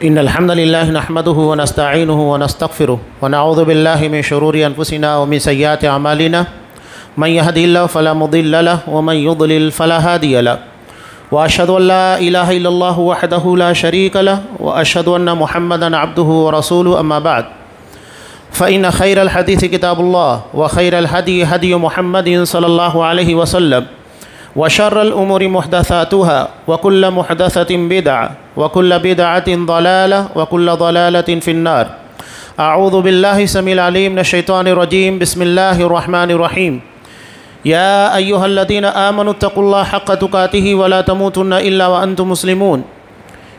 إن الحمد لله نحمده ونستعينه ونستغفره ونعوذ بالله من شرور أنفسنا ومن سيئات أعمالنا من يهدي الله فلا مضل له ومن يضلل فلا هادي له وأشهد أن لا إله إلا الله وحده لا شريك له وأشهد أن محمدا عبده ورسوله أما بعد فإن خير الحديث كتاب الله وخير الهدي هدي محمد صلى الله عليه وسلم وشر الأمور محدثاتها وكل محدثة بدعة وكل بدعة ضلالة وكل ضلالة في النار. أعوذ بالله السميع العليم من الشيطان الرجيم. بسم الله الرحمن الرحيم. يا أيها الذين آمنوا اتقوا الله حق تقاته ولا تموتن إلا وأنتم مسلمون.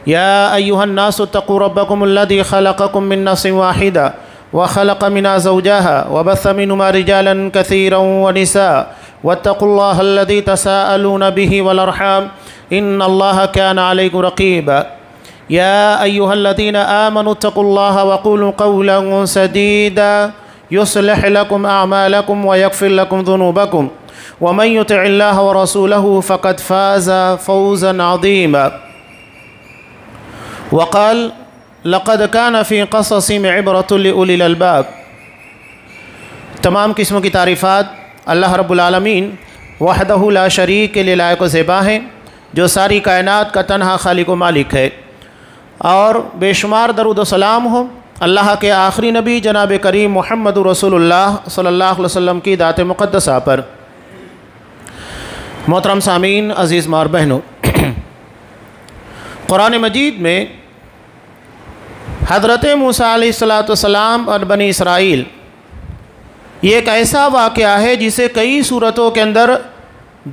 يا أيها الناس اتقوا ربكم الذي خلقكم من نفس واحدة وخلق منها زوجها وبث منهما رجالا كثيرا ونساء واتقوا الله الذي تساءلون به والأرحام إن الله كان عليكم رقيبا. يا أيها الذين آمنوا اتقوا الله وقولوا قولا سديدا يصلح لكم أعمالكم ويغفر لكم ذنوبكم ومن يطع الله ورسوله فقد فاز فوزا عظيما. وقال لقد كان في قصصهم عبرة لأولي الألباب. تمام قسموں کی تعریفات اللہ رب العالمین وحدہ لا شریک کے لیے لائق و زیبا ہیں، جو ساری کائنات کا تنہا خالق و مالک ہے، اور بے شمار درود و سلام ہو اللہ کے آخری نبی جناب کریم محمد رسول اللہ صلی اللہ علیہ وسلم کی ذات مقدسہ پر۔ محترم سامعین، عزیز ماں اور بہنوں، قرآن مجید میں حضرت موسیٰ علیہ السلام اور بنی اسرائیل، یہ ایک ایسا واقعہ ہے جسے کئی صورتوں کے اندر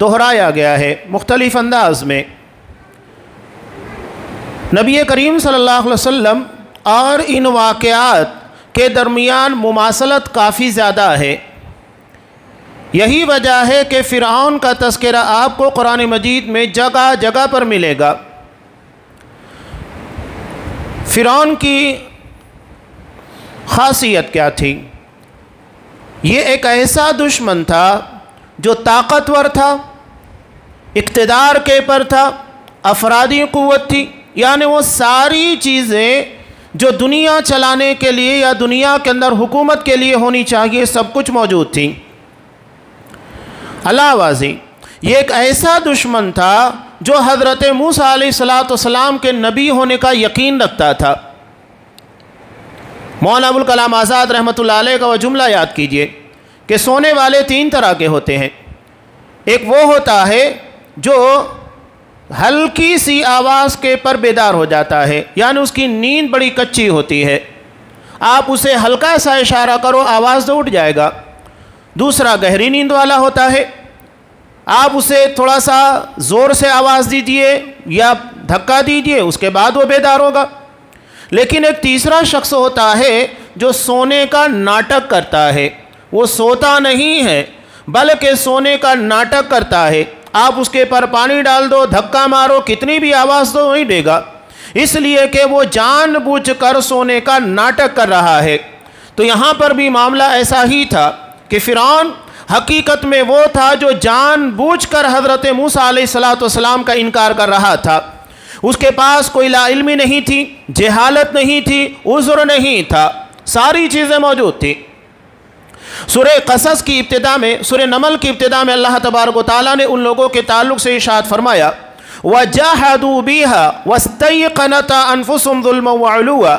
دہرایا گیا ہے مختلف انداز میں۔ نبی کریم صلی اللہ علیہ وسلم اور ان واقعات کے درمیان مماثلت کافی زیادہ ہے۔ یہی وجہ ہے کہ فرعون کا تذکرہ آپ کو قرآن مجید میں جگہ جگہ پر ملے گا۔ فرعون کی خاصیت کیا تھی؟ یہ ایک ایسا دشمن تھا جو طاقتور تھا، اقتدار کے پر تھا، افرادی قوت تھی، یعنی وہ ساری چیزیں جو دنیا چلانے کے لیے یا دنیا کے اندر حکومت کے لیے ہونی چاہیے سب کچھ موجود تھی۔ اللہ واضح، یہ ایک ایسا دشمن تھا جو حضرت موسیٰ علیہ السلام کے نبی ہونے کا یقین رکھتا تھا۔ مولانا ابوالکلام آزاد رحمۃ اللہ علیہ کا وہ جملہ یاد کیجئے کہ سونے والے تین طرح کے ہوتے ہیں۔ ایک وہ ہوتا ہے جو ہلکی سی آواز کے پر بیدار ہو جاتا ہے، یعنی اس کی نیند بڑی کچی ہوتی ہے، آپ اسے ہلکا سا اشارہ کرو آواز تو اٹھ جائے گا۔ دوسرا گہری نیند والا ہوتا ہے، آپ اسے تھوڑا سا زور سے آواز دیجئے یا دھکا دیجئے، اس کے بعد وہ بیدار ہوگا۔ لیکن ایک تیسرا شخص ہوتا ہے جو سونے کا ناٹک کرتا ہے، وہ سوتا نہیں ہے بلکہ سونے کا ناٹک کرتا ہے۔ آپ اس کے پر پانی ڈال دو، دھکا مارو، کتنی بھی آواز تو نہیں دے گا، اس لیے کہ وہ جان بوجھ کر سونے کا ناٹک کر رہا ہے۔ تو یہاں پر بھی معاملہ ایسا ہی تھا کہ فرعون حقیقت میں وہ تھا جو جان بوجھ کر حضرت موسیٰ علیہ السلام کا انکار کر رہا تھا۔ اس کے پاس کوئی لا علمی نہیں تھی، جہالت نہیں تھی، عذر نہیں تھا، ساری چیزیں موجود تھی۔ سورہ قصص کی ابتدا میں، سورہ نمل کی ابتدا میں اللہ تبارک و تعالیٰ نے ان لوگوں کے تعلق سے ارشاد فرمایا وَجَاهَدُوا بِهَا وَاسْتَيْقَنَتْ أَنفُسُهُمْ ظُلْمًا وَعُلُوًّا،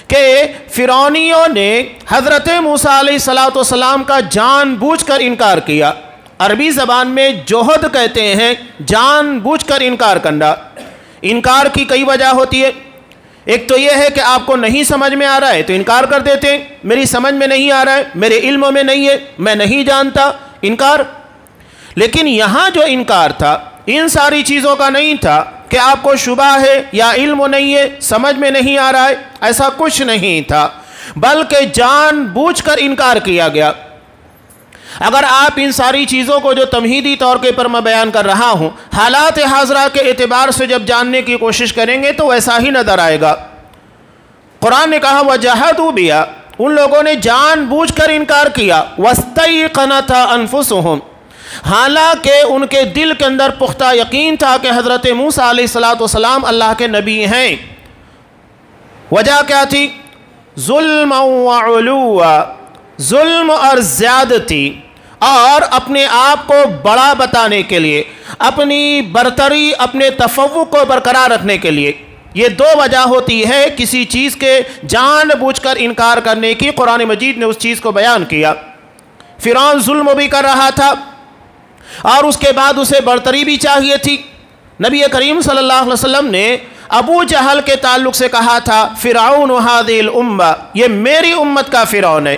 کہ فرعونیوں نے حضرت موسیٰ علیہ السلام کا جان بوجھ کر انکار کیا۔ عربی زبان میں جوہد کہتے ہیں جان بوجھ کر انکار کرنا۔ انکار کی کئی وجہ ہوتی ہے، ایک تو یہ ہے کہ آپ کو نہیں سمجھ میں آ رہا ہے تو انکار کر دیتے ہیں، میری سمجھ میں نہیں آ رہا ہے، میرے علم میں نہیں ہے، میں نہیں جانتا، انکار۔ لیکن یہاں جو انکار تھا ان ساری چیزوں کا نہیں تھا کہ آپ کو شبہ ہے یا علم نہیں ہے، سمجھ میں نہیں آ رہا ہے، ایسا کچھ نہیں تھا، بلکہ جان بوجھ کر انکار کیا گیا۔ اگر آپ ان ساری چیزوں کو جو تمہیدی طور کے پر میں بیان کر رہا ہوں حالات حاضرہ کے اعتبار سے جب جاننے کی کوشش کریں گے تو ایسا ہی نظر آئے گا۔ قرآن نے کہا وَجَحَدُوا بِهَا، ان لوگوں نے جان بوجھ کر انکار کیا، وَاسْتَيْقَنَتْ أَنفُسُهُمْ، حالانکہ ان کے دل کے اندر پختہ یقین تھا کہ حضرت موسیٰ علیہ السلام اللہ کے نبی ہیں۔ وجہ کیا تھی؟ ظلم و علو، ظلم اور زیادتی، اور اپنے آپ کو بڑا بتانے کے لیے، اپنی برتری، اپنے تفوق کو برقرار رکھنے کے لیے۔ یہ دو وجہ ہوتی ہے کسی چیز کے جان بوجھ کر انکار کرنے کی۔ قرآن مجید نے اس چیز کو بیان کیا۔ فرعون ظلم بھی کر رہا تھا اور اس کے بعد اسے برتری بھی چاہیے تھی۔ نبی کریم صلی اللہ علیہ وسلم نے ابو جہل کے تعلق سے کہا تھا فرعون هذه الامہ، یہ میری امت کا فرعون ہے۔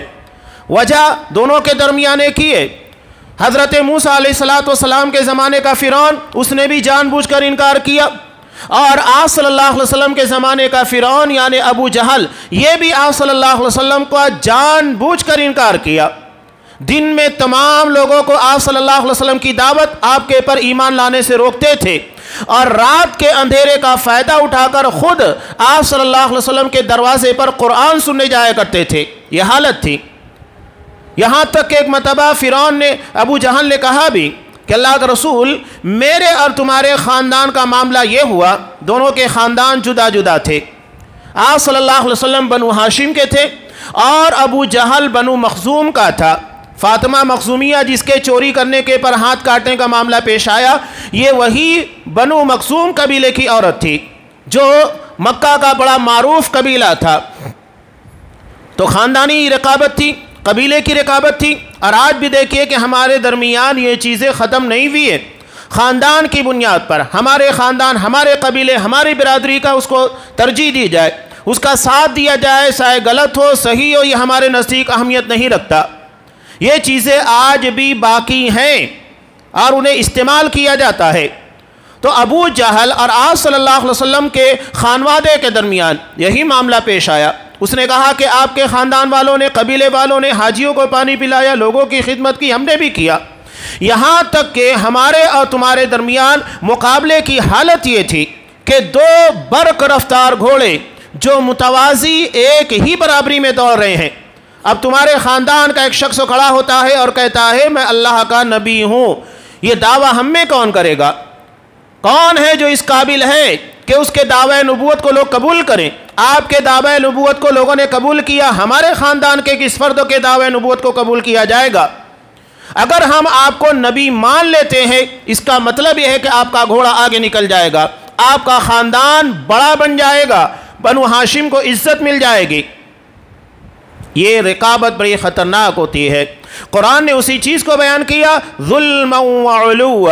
وجہ دونوں کے درمیان ایک ہی ہے۔ حضرت موسیٰ علیہ السلام کے زمانے کا فرعون، اس نے بھی جان بوجھ کر انکار کیا، اور آپ صلی اللہ علیہ وسلم کے زمانے کا فرعون یعنی ابو جہل، یہ بھی آپ صلی اللہ علیہ وسلم کو جان بوجھ کر انکار کیا۔ دن میں تمام لوگوں کو آپ صلی اللہ علیہ وسلم کی دعوت، آپ کے پر ایمان لانے سے روکتے تھے، اور رات کے اندھیرے کا فائدہ اٹھا کر خود آپ صلی اللہ علیہ وسلم کے دروازے پر قرآن سننے جایا کرتے تھے۔ یہ حالت تھی، یہاں تک کہ ایک مرتبہ فرعون نے، ابو جہل نے کہا بھی کہ اللہ کا رسول، میرے اور تمہارے خاندان کا معاملہ یہ ہوا، دونوں کے خاندان جدا جدا تھے۔ آپ صلی اللہ علیہ وسلم بنو ہاشم کے تھے اور ابو جہل بنو مخزوم کا تھا۔ فاطمہ مخزومیہ جس کے چوری کرنے کے پر ہاتھ کاٹنے کا معاملہ پیش آیا، یہ وہی بنو مخزوم قبیلے کی عورت تھی جو مکہ کا بڑا معروف قبیلہ تھا۔ تو خاندانی رقابت تھی، قبیلے کی رقابت تھی، اور آج بھی دیکھیے کہ ہمارے درمیان یہ چیزیں ختم نہیں ہوئی ہیں۔ خاندان کی بنیاد پر ہمارے خاندان، ہمارے قبیلے، ہماری برادری کا اس کو ترجیح دی جائے، اس کا ساتھ دیا جائے، چاہے غلط ہو صحیح ہو، یہ ہمارے نزدیک اہمیت نہیں رکھتا۔ یہ چیزیں آج بھی باقی ہیں اور انہیں استعمال کیا جاتا ہے۔ تو ابو جہل اور آپ صلی اللہ علیہ وسلم کے خانوادے کے درمیان یہی معاملہ پیش آیا۔ اس نے کہا کہ آپ کے خاندان والوں نے، قبیلے والوں نے حاجیوں کو پانی پلایا، لوگوں کی خدمت کی، ہم نے بھی کیا۔ یہاں تک کہ ہمارے اور تمہارے درمیان مقابلے کی حالت یہ تھی کہ دو برق رفتار گھوڑے جو متوازی ایک ہی برابری میں دوڑ رہے ہیں۔ اب تمہارے خاندان کا ایک شخص کھڑا ہوتا ہے اور کہتا ہے میں اللہ کا نبی ہوں، یہ دعویٰ ہم میں کون کرے گا؟ کون ہے جو اس قابل ہے کہ اس کے دعوی نبوت کو لوگ قبول کریں؟ آپ کے دعوی نبوت کو لوگوں نے قبول کیا، ہمارے خاندان کے کس فرد کے دعوی نبوت کو قبول کیا جائے گا؟ اگر ہم آپ کو نبی مان لیتے ہیں، اس کا مطلب یہ ہے کہ آپ کا گھوڑا آگے نکل جائے گا، آپ کا خاندان بڑا بن جائے گا، بنو ہاشم کو عزت مل جائے گی۔ یہ رقابت بڑی خطرناک ہوتی ہے۔ قرآن نے اسی چیز کو بیان کیا، ظلم و علو،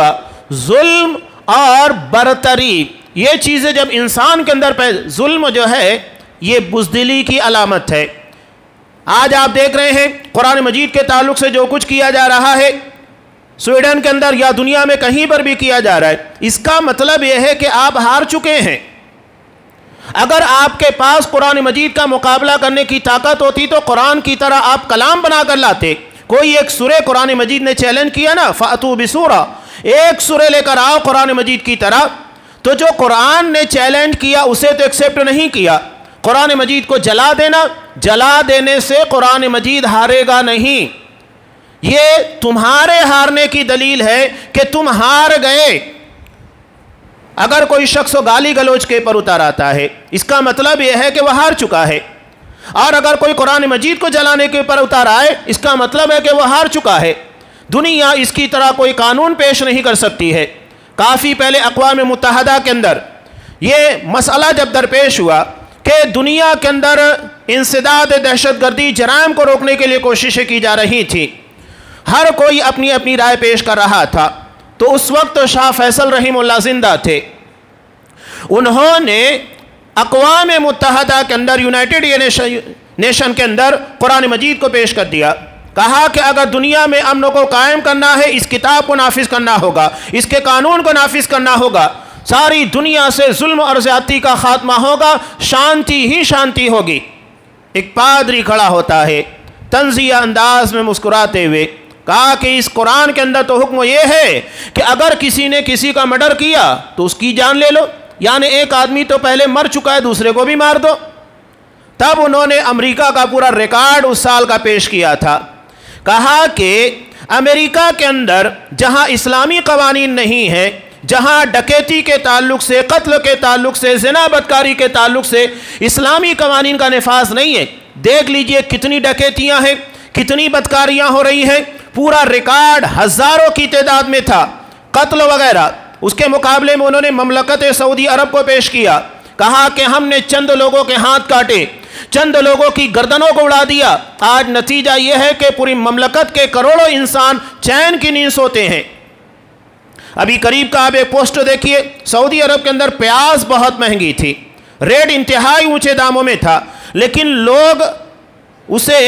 ظلم اور برتری۔ یہ چیزیں جب انسان کے اندر ظلم جو ہے یہ بزدلی کی علامت ہے۔ آج آپ دیکھ رہے ہیں قرآن مجید کے تعلق سے جو کچھ کیا جا رہا ہے سویڈن کے اندر یا دنیا میں کہیں پر بھی کیا جا رہا ہے، اس کا مطلب یہ ہے کہ آپ ہار چکے ہیں۔ اگر آپ کے پاس قرآن مجید کا مقابلہ کرنے کی طاقت ہوتی تو قرآن کی طرح آپ کلام بنا کر لاتے۔ کوئی ایک سورہ قرآن مجید نے چیلنج کیا نا، فَأْتُوا بِسُورَةٍ، ایک سورہ لے کر آؤ قرآن مجید کی طرح، تو جو قرآن نے چیلنج کیا اسے تو ایکسیپٹ نہیں کیا۔ قرآن مجید کو جلا دینا، جلا دینے سے قرآن مجید ہارے گا نہیں۔ یہ تمہارے ہارنے کی دلیل ہے کہ تم ہار گئے۔ اگر کوئی شخص گالی گلوچ کے پر اتر آتا ہے، اس کا مطلب یہ ہے کہ وہ ہار چکا ہے، اور اگر کوئی قرآن مجید کو جلانے کے پر اتر آئے، اس کا مطلب ہے کہ وہ ہار چکا ہے۔ دنیا اس کی طرح کوئی قانون پیش نہیں کر سکتی ہے۔ کافی پہلے اقوام متحدہ کے اندر یہ مسئلہ جب درپیش ہوا کہ دنیا کے اندر انسداد دہشت گردی جرائم کو روکنے کے لیے کوششیں کی جا رہی تھیں، ہر کوئی اپنی اپنی رائے پیش کر رہا تھا، تو اس وقت شاہ فیصل رحمہ اللہ زندہ تھے۔ انہوں نے اقوام متحدہ کے اندر، یونائٹڈ نیشن کے اندر قرآن مجید کو پیش کر دیا، کہا کہ اگر دنیا میں امن کو قائم کرنا ہے، اس کتاب کو نافذ کرنا ہوگا، اس کے قانون کو نافذ کرنا ہوگا، ساری دنیا سے ظلم اور زیادتی کا خاتمہ ہوگا، شانتی ہی شانتی ہوگی۔ ایک پادری کھڑا ہوتا ہے طنزیہ انداز میں مسکراتے ہوئے، کہا کہ اس قرآن کے اندر تو حکم یہ ہے کہ اگر کسی نے کسی کا مرڈر کیا تو اس کی جان لے لو، یعنی ایک آدمی تو پہلے مر چکا ہے، دوسرے کو بھی مار دو۔ تب انہوں نے امریکہ کا پورا ریکارڈ اس سال کا پیش کیا تھا، کہا کہ امریکہ کے اندر جہاں اسلامی قوانین نہیں ہیں، جہاں ڈکیتی کے تعلق سے، قتل کے تعلق سے، زنا بدکاری کے تعلق سے اسلامی قوانین کا نفاذ نہیں ہے۔ دیکھ لیجئے کتنی ڈکیتیاں ہیں، کتنی بدکاریاں ہو رہی ہیں، پورا ریکارڈ ہزاروں کی تعداد میں تھا، قتل وغیرہ۔ اس کے مقابلے میں انہوں نے مملکت سعودی عرب کو پیش کیا، کہا کہ ہم نے چند لوگوں کے ہاتھ کاٹے، چند لوگوں کی گردنوں کو اڑا دیا۔ آج نتیجہ یہ ہے کہ پوری مملکت کے کروڑوں انسان چین کی نیند سوتے ہیں۔ ابھی قریب کا آپ ایک پوسٹ دیکھیے، سعودی عرب کے اندر پیاز بہت مہنگی تھی، ریٹ انتہائی اونچے داموں میں تھا، لیکن لوگ اسے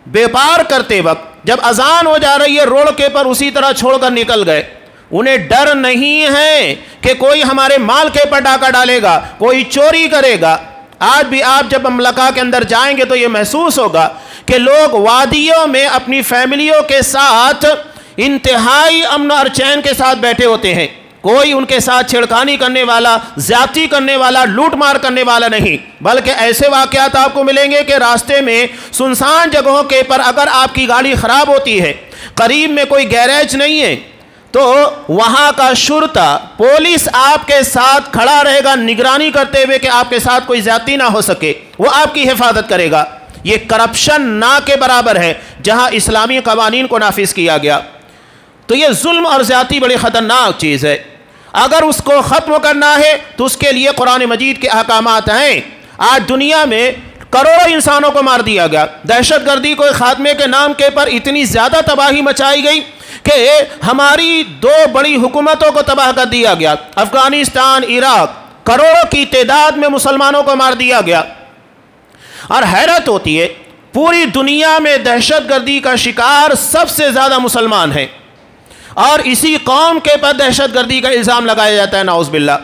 بیپار کرتے وقت جب اذان ہو جا رہی ہے روڈ کے پر اسی طرح چھوڑ کر نکل گئے۔ انہیں ڈر نہیں ہے کہ کوئی ہمارے مال کے پر ڈاکہ ڈالے گا، کوئی چوری کرے گا۔ آج بھی آپ جب مملکہ کے اندر جائیں گے تو یہ محسوس ہوگا کہ لوگ وادیوں میں اپنی فیملیوں کے ساتھ انتہائی امن اور چین کے ساتھ بیٹھے ہوتے ہیں، کوئی ان کے ساتھ چھڑکانی کرنے والا، زیادتی کرنے والا، لوٹ مار کرنے والا نہیں، بلکہ ایسے واقعات آپ کو ملیں گے کہ راستے میں سنسان جگہوں کے پر اگر آپ کی گاڑی خراب ہوتی ہے، قریب میں کوئی گیریج نہیں ہے، تو وہاں کا شرطہ، پولیس آپ کے ساتھ کھڑا رہے گا نگرانی کرتے ہوئے کہ آپ کے ساتھ کوئی زیادتی نہ ہو سکے، وہ آپ کی حفاظت کرے گا۔ یہ کرپشن نہ کے برابر ہے جہاں اسلامی قوانین کو نافذ کیا گیا۔ تو یہ ظلم اور زیادتی بڑی خطرناک چیز ہے، اگر اس کو ختم کرنا ہے تو اس کے لیے قرآن مجید کے احکامات ہیں۔ آج دنیا میں کروڑوں انسانوں کو مار دیا گیا، دہشت گردی کو خاتمے کے نام کے پر اتنی زیادہ تباہی مچائی گئی کہ ہماری دو بڑی حکومتوں کو تباہ کر دیا گیا، افغانستان، عراق، کروڑوں کی تعداد میں مسلمانوں کو مار دیا گیا۔ اور حیرت ہوتی ہے پوری دنیا میں دہشت گردی کا شکار سب سے زیادہ مسلمان ہیں، اور اسی قوم کے پر دہشت گردی کا الزام لگایا جاتا ہے، نعوذ باللہ۔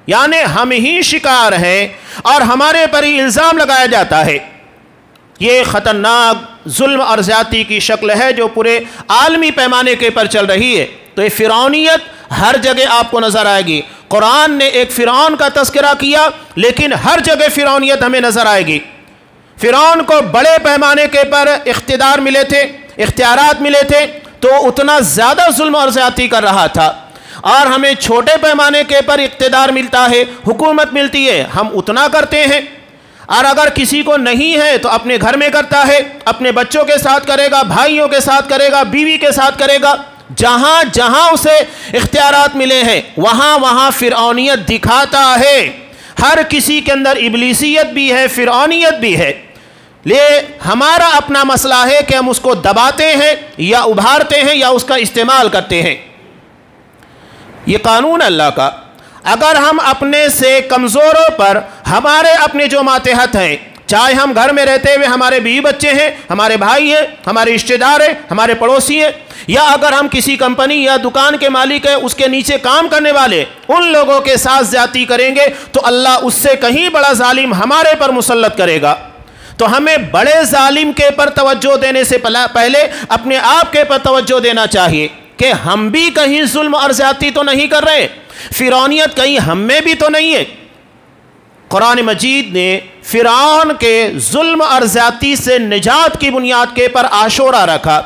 یعنی ہم ہی شکار ہیں اور ہمارے پر ہی الزام لگایا جاتا ہے۔ یہ خطرناک ظلم اور زیادتی کی شکل ہے جو پورے عالمی پیمانے کے پر چل رہی ہے۔ تو یہ فرعونیت ہر جگہ آپ کو نظر آئے گی۔ قرآن نے ایک فرعون کا تذکرہ کیا، لیکن ہر جگہ فرعونیت ہمیں نظر آئے گی۔ فرعون کو بڑے پیمانے کے پر اقتدار ملے تھے، اختیارات ملے تھے، تو اتنا زیادہ ظلم اور زیادتی کر رہا تھا، اور ہمیں چھوٹے پیمانے کے پر اقتدار ملتا ہے، حکومت ملتی ہے، ہم اتنا کرتے ہیں، اور اگر کسی کو نہیں ہے تو اپنے گھر میں کرتا ہے، اپنے بچوں کے ساتھ کرے گا، بھائیوں کے ساتھ کرے گا، بیوی کے ساتھ کرے گا۔ جہاں جہاں اسے اختیارات ملے ہیں وہاں وہاں فرعونیت دکھاتا ہے۔ ہر کسی کے اندر ابلیسیت بھی ہے، فرعونیت بھی ہے۔ ہمارا اپنا مسئلہ ہے کہ ہم اس کو دباتے ہیں یا ابھارتے ہیں یا اس کا استعمال کرتے ہیں۔ یہ قانون اللہ کا، اگر ہم اپنے سے کمزوروں پر، ہمارے اپنے جو ماتحت ہیں، چاہے ہم گھر میں رہتے ہوئے ہمارے بیوی بچے ہیں، ہمارے بھائی ہیں، ہمارے رشتہ دار ہیں، ہمارے پڑوسی ہیں، یا اگر ہم کسی کمپنی یا دکان کے مالک ہیں، اس کے نیچے کام کرنے والے، ان لوگوں کے ساتھ زیادتی کریں گے تو اللہ اس سے کہیں بڑا ظالم ہمارے پر مسلط کرے گا۔ تو ہمیں بڑے ظالم کے پر توجہ دینے سے پہلے اپنے آپ کے پر توجہ دینا چاہیے کہ ہم بھی کہیں ظلم اور زیادتی تو نہیں کر رہے، فرعونیت کہیں ہم میں بھی تو نہیں ہے۔ قرآن مجید نے فرعون کے ظلم اور زیادتی سے نجات کی بنیاد کے پر عاشورہ رکھا۔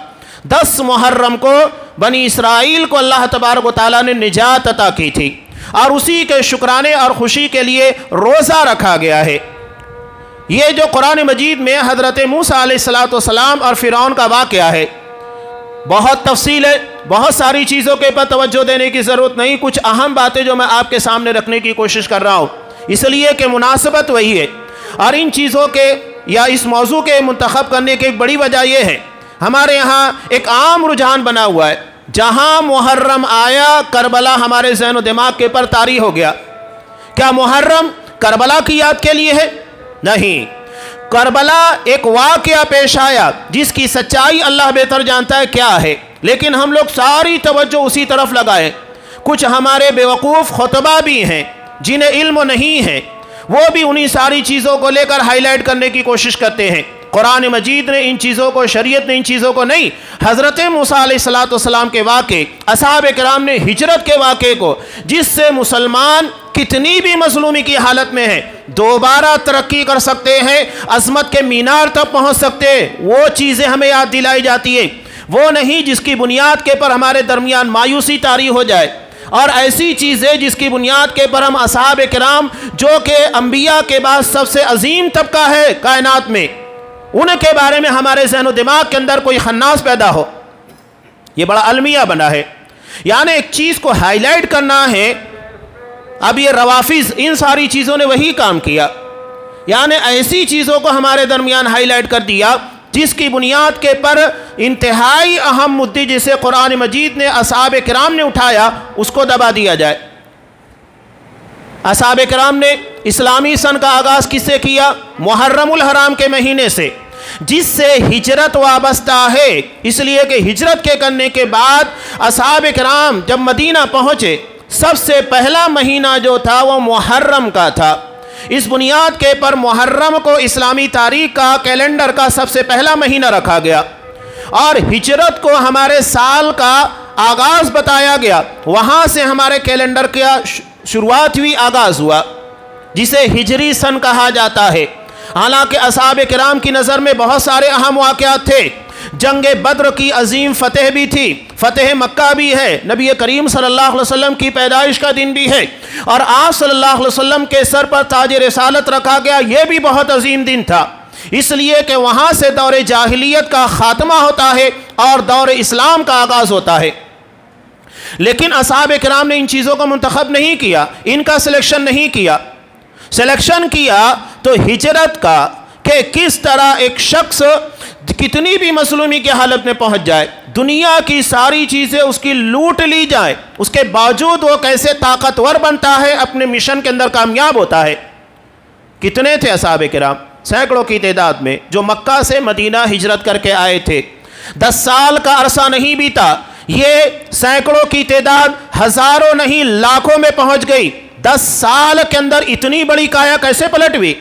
10 محرم کو بنی اسرائیل کو اللہ تبارک و تعالیٰ نے نجات عطا کی تھی، اور اسی کے شکرانے اور خوشی کے لیے روزہ رکھا گیا ہے۔ یہ جو قرآن مجید میں حضرت موسیٰ علیہ السلام اور فرعون کا واقعہ ہے، بہت تفصیل ہے، بہت ساری چیزوں کے پر توجہ دینے کی ضرورت نہیں، کچھ اہم باتیں جو میں آپ کے سامنے رکھنے کی کوشش کر رہا ہوں، اس لیے کہ مناسبت وہی ہے۔ اور ان چیزوں کے یا اس موضوع کے منتخب کرنے کی ایک بڑی وجہ یہ ہے، ہمارے یہاں ایک عام رجحان بنا ہوا ہے، جہاں محرم آیا کربلا ہمارے ذہن و دماغ کے پر طاری ہو گیا۔ کیا محرم کربلا کی یاد کے لیے ہے؟ نہیں، کربلا ایک واقعہ پیش آیا جس کی سچائی اللہ بہتر جانتا ہے کیا ہے، لیکن ہم لوگ ساری توجہ اسی طرف لگائے۔ کچھ ہمارے بیوقوف خطبہ بھی ہیں جنہیں علم نہیں ہے، وہ بھی انہی ساری چیزوں کو لے کر ہائی لائٹ کرنے کی کوشش کرتے ہیں۔ قرآن مجید نے ان چیزوں کو، شریعت نے ان چیزوں کو نہیں، حضرت موسیٰ علیہ السلام کے واقعے، اصحاب کرام نے ہجرت کے واقعے کو، جس سے مسلمان کتنی بھی مظلومی کی حالت میں ہے دوبارہ ترقی کر سکتے ہیں، عظمت کے مینار تک پہنچ سکتے ہیں، وہ چیزیں ہمیں یاد دلائی جاتی ہیں، وہ نہیں جس کی بنیاد کے پر ہمارے درمیان مایوسی طاری ہو جائے اور ایسی چیزیں جس کی بنیاد کے پر ہم اصحاب کرام جو کہ انبیاء کے بعد سب سے عظیم طبقہ ہے کائنات میں، ان کے بارے میں ہمارے ذہن و دماغ کے اندر کوئی خناس پیدا ہو، یہ بڑا المیہ بنا ہے۔ یعنی ایک چیز کو ہائی لائٹ کرنا ہے۔ اب یہ روافض ان ساری چیزوں نے وہی کام کیا، یعنی ایسی چیزوں کو ہمارے درمیان ہائی لائٹ کر دیا جس کی بنیاد کے پر انتہائی اہم مدعے جسے قرآن مجید نے اصحاب کرام نے اٹھایا اس کو دبا دیا جائے۔ اصحاب کرام نے اسلامی سن کا آغاز کس سے کیا؟ محرم الحرام کے مہینے سے، جس سے ہجرت وابستہ ہے، اس لیے کہ ہجرت کے کرنے کے بعد اصحاب کرام جب مدینہ پہنچے سب سے پہلا مہینہ جو تھا وہ محرم کا تھا۔ اس بنیاد کے پر محرم کو اسلامی تاریخ کا کیلنڈر کا سب سے پہلا مہینہ رکھا گیا، اور ہجرت کو ہمارے سال کا آغاز بتایا گیا۔ وہاں سے ہمارے کیلنڈر کا شروعات ہوئی، آغاز ہوا، جسے ہجری سن کہا جاتا ہے۔ حالانکہ اصحاب کرام کی نظر میں بہت سارے اہم واقعات تھے۔ جنگ بدر کی عظیم فتح بھی تھی، فتح مکہ بھی ہے، نبی کریم صلی اللہ علیہ وسلم کی پیدائش کا دن بھی ہے، اور آپ صلی اللہ علیہ وسلم کے سر پر تاج رسالت رکھا گیا، یہ بھی بہت عظیم دن تھا، اس لیے کہ وہاں سے دور جاہلیت کا خاتمہ ہوتا ہے اور دور اسلام کا آغاز ہوتا ہے۔ لیکن اصحاب کرام نے ان چیزوں کو منتخب نہیں کیا، ان کا سلیکشن نہیں کیا۔ سلیکشن کیا تو ہجرت کا، کہ کس طرح ایک شخص کتنی بھی مظلومی کی حالت میں پہنچ جائے، دنیا کی ساری چیزیں اس کی لوٹ لی جائے، اس کے باوجود وہ کیسے طاقتور بنتا ہے، اپنے مشن کے اندر کامیاب ہوتا ہے۔ کتنے تھے اصحاب کرام؟ سینکڑوں کی تعداد میں، جو مکہ سے مدینہ ہجرت کر کے آئے تھے۔ 10 سال کا عرصہ نہیں بیتا، یہ سینکڑوں کی تعداد ہزاروں نہیں لاکھوں میں پہنچ گئی۔ 10 سال کے اندر اتنی بڑی کایا کیسے پلٹ ہوئی؟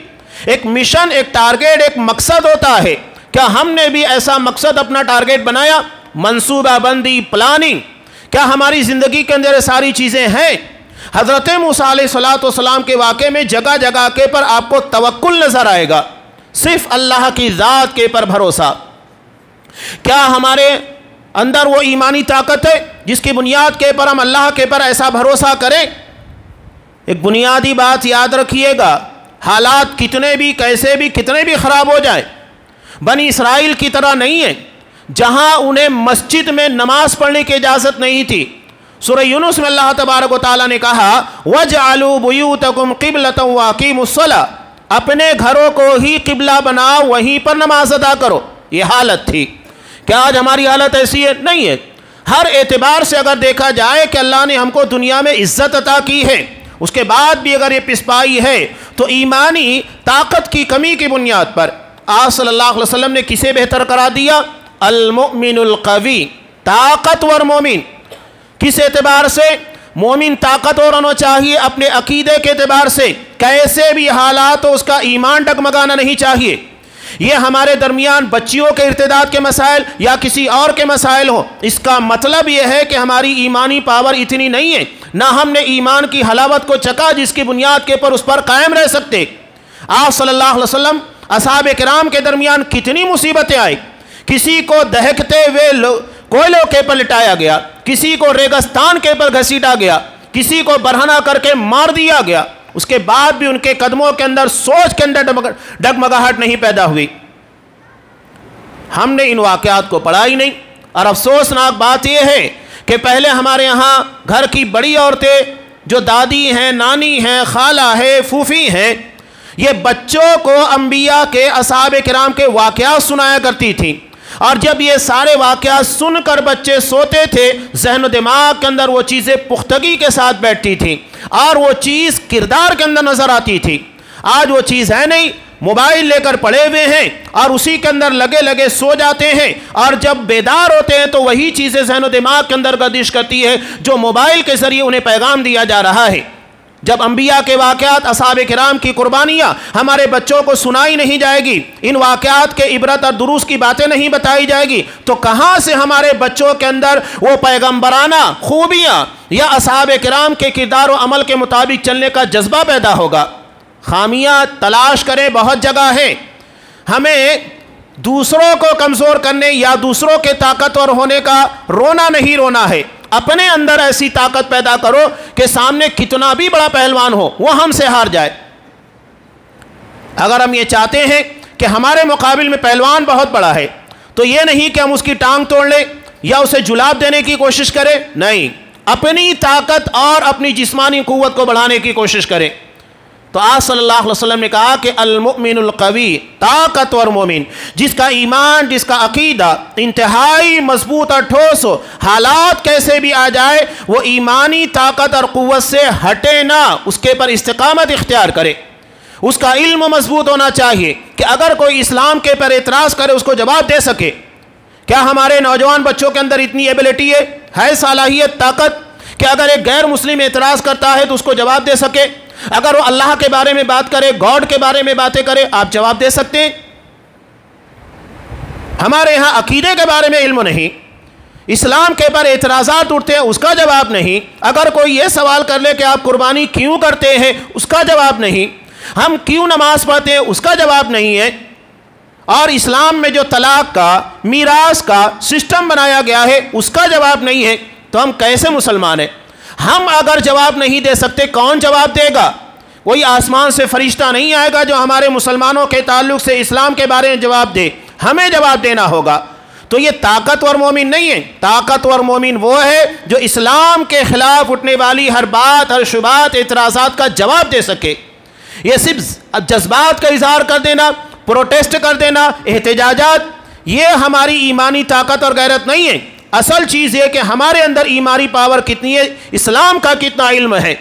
ایک مشن، ایک ٹارگیٹ، ایک مقصد ہوتا ہے۔ کیا ہم نے بھی ایسا مقصد اپنا ٹارگیٹ بنایا؟ منصوبہ بندی، پلاننگ، کیا ہماری زندگی کے اندر ساری چیزیں ہیں؟ حضرت موسیٰ علیہ السلام کے واقعے میں جگہ جگہ کے پر آپ کو توکل نظر آئے گا، صرف اللہ کی ذات کے پر بھروسہ۔ کیا ہمارے اندر وہ ایمانی طاقت ہے جس کی بنیاد کے پر ہم اللہ کے پر ایسا بھروسہ کریں؟ ایک بنیادی بات یاد رکھیے گا، حالات کتنے بھی، کیسے بھی، کتنے بھی خراب ہو جائیں، بنی اسرائیل کی طرح نہیں ہے جہاں انہیں مسجد میں نماز پڑھنے کی اجازت نہیں تھی۔ سورہ یونس میں اللہ تبارک و تعالیٰ نے کہا وَجْعَلُوا بُيُوتَكُمْ قِبْلَةً وَأَقِيمُوا الصَّلَاةَ، اپنے گھروں کو ہی قبلہ بناؤ، وہیں پر نماز ادا کرو۔ یہ حالت تھی۔ کیا آج ہماری حالت ایسی ہے؟ نہیں ہے۔ ہر اعتبار سے اگر دیکھا جائے کہ اللہ نے ہم کو دنیا میں عزت عطا کی ہے، اس کے بعد بھی اگر یہ پسپائی ہے تو ایمانی طاقت کی کمی کی بنیاد پر آپ صلی اللہ علیہ وسلم نے کسے بہتر قرار دیا؟ المؤمن القوی، طاقتور مومن۔ کس اعتبار سے؟ مومن طاقتور ہونا چاہیے اپنے عقیدے کے اعتبار سے، کیسے بھی حالات ہو اس کا ایمان ڈگمگانا نہیں چاہیے۔ یہ ہمارے درمیان بچیوں کے ارتداد کے مسائل یا کسی اور کے مسائل ہوں، اس کا مطلب یہ ہے کہ ہماری ایمانی پاور اتنی نہیں ہے، نہ ہم نے ایمان کی حلاوت کو چکا جس کی بنیاد کے پر اس پر قائم رہ سکتے۔ آپ صلی اللہ علیہ وسلم اصحاب کرام کے درمیان کتنی مصیبتیں آئی، کسی کو دہکتے ہوئے کوئلوں کے پر لٹایا گیا، کسی کو ریگستان کے پر گھسیٹا گیا، کسی کو برہنہ کر کے مار دیا گیا، اس کے بعد بھی ان کے قدموں کے اندر، سوچ کے اندر ڈگمگاہٹ نہیں پیدا ہوئی۔ ہم نے ان واقعات کو پڑھا ہی نہیں، اور افسوسناک بات یہ ہے کہ پہلے ہمارے ہاں گھر کی بڑی عورتیں جو دادی ہیں، نانی ہیں، خالہ ہے، پھوپھی ہیں، یہ بچوں کو انبیاء کے، اصحاب کرام کے واقعات سنایا کرتی تھیں، اور جب یہ سارے واقعات سن کر بچے سوتے تھے، ذہن و دماغ کے اندر وہ چیزیں پختگی کے ساتھ بیٹھتی تھیں اور وہ چیز کردار کے اندر نظر آتی تھی۔ آج وہ چیز ہے نہیں، موبائل لے کر پڑے ہوئے ہیں اور اسی کے اندر لگے لگے سو جاتے ہیں، اور جب بیدار ہوتے ہیں تو وہی چیزیں ذہن و دماغ کے اندر گردش کرتی ہے جو موبائل کے ذریعے انہیں پیغام دیا جا رہا ہے۔ جب انبیاء کے واقعات، اصحاب کرام کی قربانیاں ہمارے بچوں کو سنائی نہیں جائے گی، ان واقعات کے عبرت اور دروس کی باتیں نہیں بتائی جائے گی، تو کہاں سے ہمارے بچوں کے اندر وہ پیغمبرانہ خوبیاں یا اصحاب کرام کے کردار و عمل کے مطابق چلنے کا جذبہ پیدا ہوگا؟ خامیاں تلاش کریں، بہت جگہ ہے۔ ہمیں دوسروں کو کمزور کرنے یا دوسروں کے طاقتور ہونے کا رونا نہیں رونا ہے، اپنے اندر ایسی طاقت پیدا کرو کہ سامنے کتنا بھی بڑا پہلوان ہو وہ ہم سے ہار جائے۔ اگر ہم یہ چاہتے ہیں کہ ہمارے مقابل میں پہلوان بہت بڑا ہے تو یہ نہیں کہ ہم اس کی ٹانگ توڑ لیں یا اسے جلاب دینے کی کوشش کریں، نہیں، اپنی طاقت اور اپنی جسمانی قوت کو بڑھانے کی کوشش کریں۔ تو آج صلی اللہ علیہ وسلم نے کہا کہ المؤمن القوی، طاقتور مومن، جس کا ایمان، جس کا عقیدہ انتہائی مضبوط اور ٹھوس ہو، حالات کیسے بھی آ جائے وہ ایمانی طاقت اور قوت سے ہٹے نہ، اس کے پر استقامت اختیار کرے۔ اس کا علم مضبوط ہونا چاہیے کہ اگر کوئی اسلام کے پر اعتراض کرے اس کو جواب دے سکے۔ کیا ہمارے نوجوان بچوں کے اندر اتنی ایبلٹی ہے صلاحیت، طاقت کہ اگر ایک غیر مسلم اعتراض کرتا ہے تو اس کو جواب دے سکے؟ اگر وہ اللہ کے بارے میں بات کرے، گاڈ کے بارے میں باتیں کرے، آپ جواب دے سکتے ہیں؟ ہمارے ہاں عقیدے کے بارے میں علم نہیں، اسلام کے پر اعتراضات اٹھتے ہیں، اس کا جواب نہیں۔ اگر کوئی یہ سوال کر لے کہ آپ قربانی کیوں کرتے ہیں، اس کا جواب نہیں۔ ہم کیوں نماز پڑھتے ہیں، اس کا جواب نہیں ہے۔ اور اسلام میں جو طلاق کا، میراث کا سسٹم بنایا گیا ہے اس کا جواب نہیں ہے، تو ہم کیسے مسلمان ہیں؟ ہم اگر جواب نہیں دے سکتے کون جواب دے گا؟ کوئی آسمان سے فرشتہ نہیں آئے گا جو ہمارے مسلمانوں کے تعلق سے اسلام کے بارے میں جواب دے، ہمیں جواب دینا ہوگا۔ تو یہ طاقتور مومن نہیں ہے، طاقتور مومن وہ ہے جو اسلام کے خلاف اٹھنے والی ہر بات، ہر شبہات، اعتراضات کا جواب دے سکے۔ یہ صرف جذبات کا اظہار کر دینا، پروٹیسٹ کر دینا، احتجاجات، یہ ہماری ایمانی طاقت اور غیرت نہیں ہے۔ اصل چیز یہ کہ ہمارے اندر ایمانی پاور کتنی ہے، اسلام کا کتنا علم ہے۔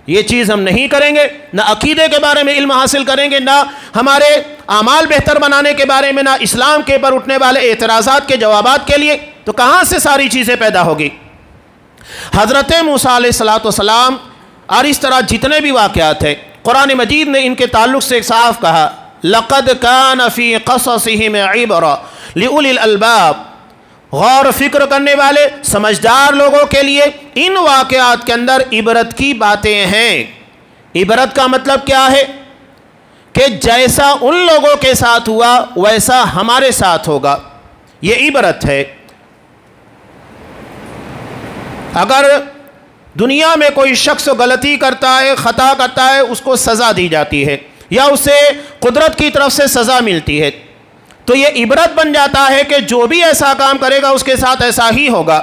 یہ چیز ہم نہیں کریں گے، نہ عقیدے کے بارے میں علم حاصل کریں گے، نہ ہمارے اعمال بہتر بنانے کے بارے میں، نہ اسلام کے پر اٹھنے والے اعتراضات کے جوابات کے لیے، تو کہاں سے ساری چیزیں پیدا ہوگی؟ حضرت موسیٰ علیہ السلام اور اس طرح جتنے بھی واقعات ہیں، قرآن مجید نے ان کے تعلق سے صاف کہا لَقَدْ كَانَ فِي قَصَصِهِمْ عِبْرَةٌ لِأُولِي الْأَلْبَابِ، غور و فکر کرنے والے سمجھدار لوگوں کے لیے ان واقعات کے اندر عبرت کی باتیں ہیں۔ عبرت کا مطلب کیا ہے؟ کہ جیسا ان لوگوں کے ساتھ ہوا ویسا ہمارے ساتھ ہوگا، یہ عبرت ہے۔ اگر دنیا میں کوئی شخص غلطی کرتا ہے، خطا کرتا ہے، اس کو سزا دی جاتی ہے یا اسے قدرت کی طرف سے سزا ملتی ہے، تو یہ عبرت بن جاتا ہے کہ جو بھی ایسا کام کرے گا اس کے ساتھ ایسا ہی ہوگا،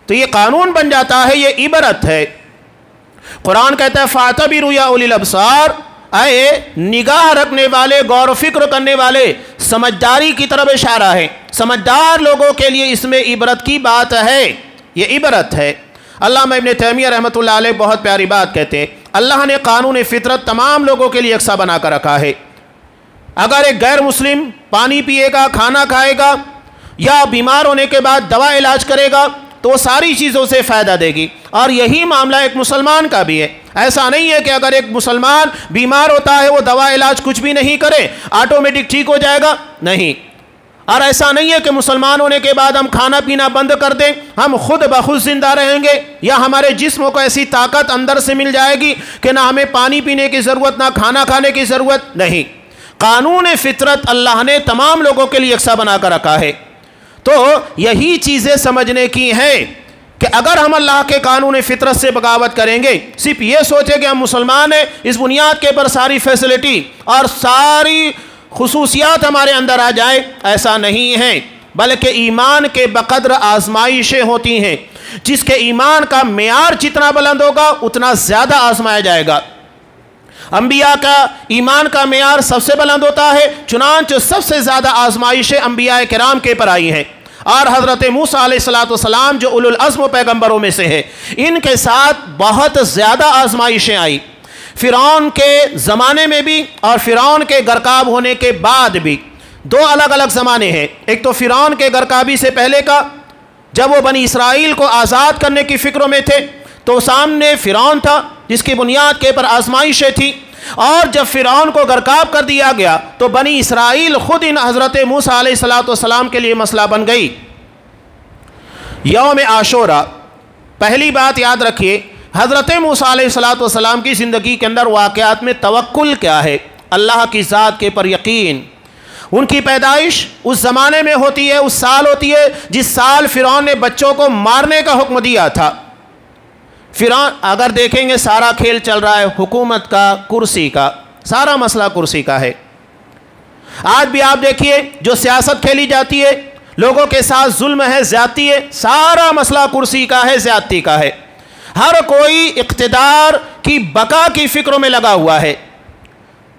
تو یہ قانون بن جاتا ہے، یہ عبرت ہے۔ قرآن کہتا ہے فَاعْتَبِرُوا يَا أُولِي الْأَبْصَارِ، اے نگاہ رکھنے والے، غور و فکر کرنے والے، سمجھداری کی طرف اشارہ ہے۔ سمجھدار لوگوں کے لیے اس میں عبرت کی بات ہے، یہ عبرت ہے۔ علامہ ابن تیمیہ رحمۃ اللہ علیہ بہت پیاری بات کہتے ہیں، اللہ نے قانون فطرت تمام لوگوں کے لیے یکساں بنا کر رکھا ہے۔ اگر ایک غیر مسلم پانی پیے گا، کھانا کھائے گا یا بیمار ہونے کے بعد دوا علاج کرے گا تو وہ ساری چیزوں سے فائدہ دے گی، اور یہی معاملہ ایک مسلمان کا بھی ہے۔ ایسا نہیں ہے کہ اگر ایک مسلمان بیمار ہوتا ہے وہ دوا علاج کچھ بھی نہیں کرے آٹومیٹک ٹھیک ہو جائے گا، نہیں۔ اور ایسا نہیں ہے کہ مسلمان ہونے کے بعد ہم کھانا پینا بند کر دیں، ہم خود بخود زندہ رہیں گے، یا ہمارے جسم کو ایسی طاقت اندر سے مل جائے گی کہ نہ ہمیں پانی پینے کی ضرورت، نہ کھانا کھانے کی ضرورت، نہیں۔ قانون فطرت اللہ نے تمام لوگوں کے لیے یکساں بنا کر رکھا ہے۔ تو یہی چیزیں سمجھنے کی ہیں کہ اگر ہم اللہ کے قانون فطرت سے بغاوت کریں گے، صرف یہ سوچیں کہ ہم مسلمان ہیں، اس بنیاد کے پر ساری فیسلٹی اور ساری خصوصیات ہمارے اندر آ جائے، ایسا نہیں ہے، بلکہ ایمان کے بقدر آزمائشیں ہوتی ہیں۔ جس کے ایمان کا معیار جتنا بلند ہوگا اتنا زیادہ آزمایا جائے گا۔ انبیاء کا ایمان کا معیار سب سے بلند ہوتا ہے، چنانچہ سب سے زیادہ آزمائشیں انبیاء کرام کے پر آئی ہیں، اور حضرت موسیٰ علیہ السلام جو اولو العزم پیغمبروں میں سے ہے، ان کے ساتھ بہت زیادہ آزمائشیں آئی۔ فرعون کے زمانے میں بھی اور فرعون کے غرقاب ہونے کے بعد بھی، دو الگ الگ زمانے ہیں۔ ایک تو فرعون کے غرقابی سے پہلے کا، جب وہ بنی اسرائیل کو آزاد کرنے کی فکروں میں تھے تو سامنے فرعون تھا جس کی بنیاد کے پر آزمائشیں تھی، اور جب فرعون کو غرقاب کر دیا گیا تو بنی اسرائیل خود ان حضرت موسیٰ علیہ السلام کے لیے مسئلہ بن گئی۔ یوم عاشورہ، پہلی بات یاد رکھیے، حضرت موسیٰ علیہ السلام کی زندگی کے اندر واقعات میں توکل کیا ہے؟ اللہ کی ذات کے پر یقین، ان کی پیدائش اس زمانے میں ہوتی ہے، اس سال ہوتی ہے جس سال فرعون نے بچوں کو مارنے کا حکم دیا تھا۔ فرعون اگر دیکھیں گے سارا کھیل چل رہا ہے حکومت کا، کرسی کا، سارا مسئلہ کرسی کا ہے۔ آج بھی آپ دیکھیے جو سیاست کھیلی جاتی ہے، لوگوں کے ساتھ ظلم ہے، زیادتی ہے، سارا مسئلہ کرسی کا ہے، زیادتی کا ہے۔ ہر کوئی اقتدار کی بقا کی فکروں میں لگا ہوا ہے۔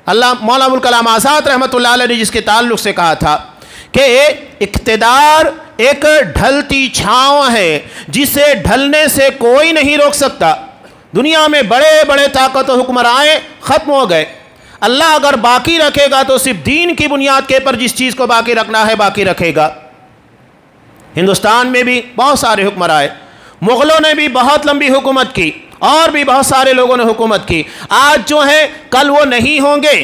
اللہ مولانا ابوالکلام آزاد رحمۃ اللہ علیہ نے جس کے تعلق سے کہا تھا کہ اقتدار ایک ڈھلتی چھاؤں ہے جسے ڈھلنے سے کوئی نہیں روک سکتا۔ دنیا میں بڑے بڑے طاقت و حکمران ختم ہو گئے، اللہ اگر باقی رکھے گا تو صرف دین کی بنیاد کے پر جس چیز کو باقی رکھنا ہے باقی رکھے گا۔ ہندوستان میں بھی بہت سارے حکمران، مغلوں نے بھی بہت لمبی حکومت کی، اور بھی بہت سارے لوگوں نے حکومت کی، آج جو ہیں کل وہ نہیں ہوں گے۔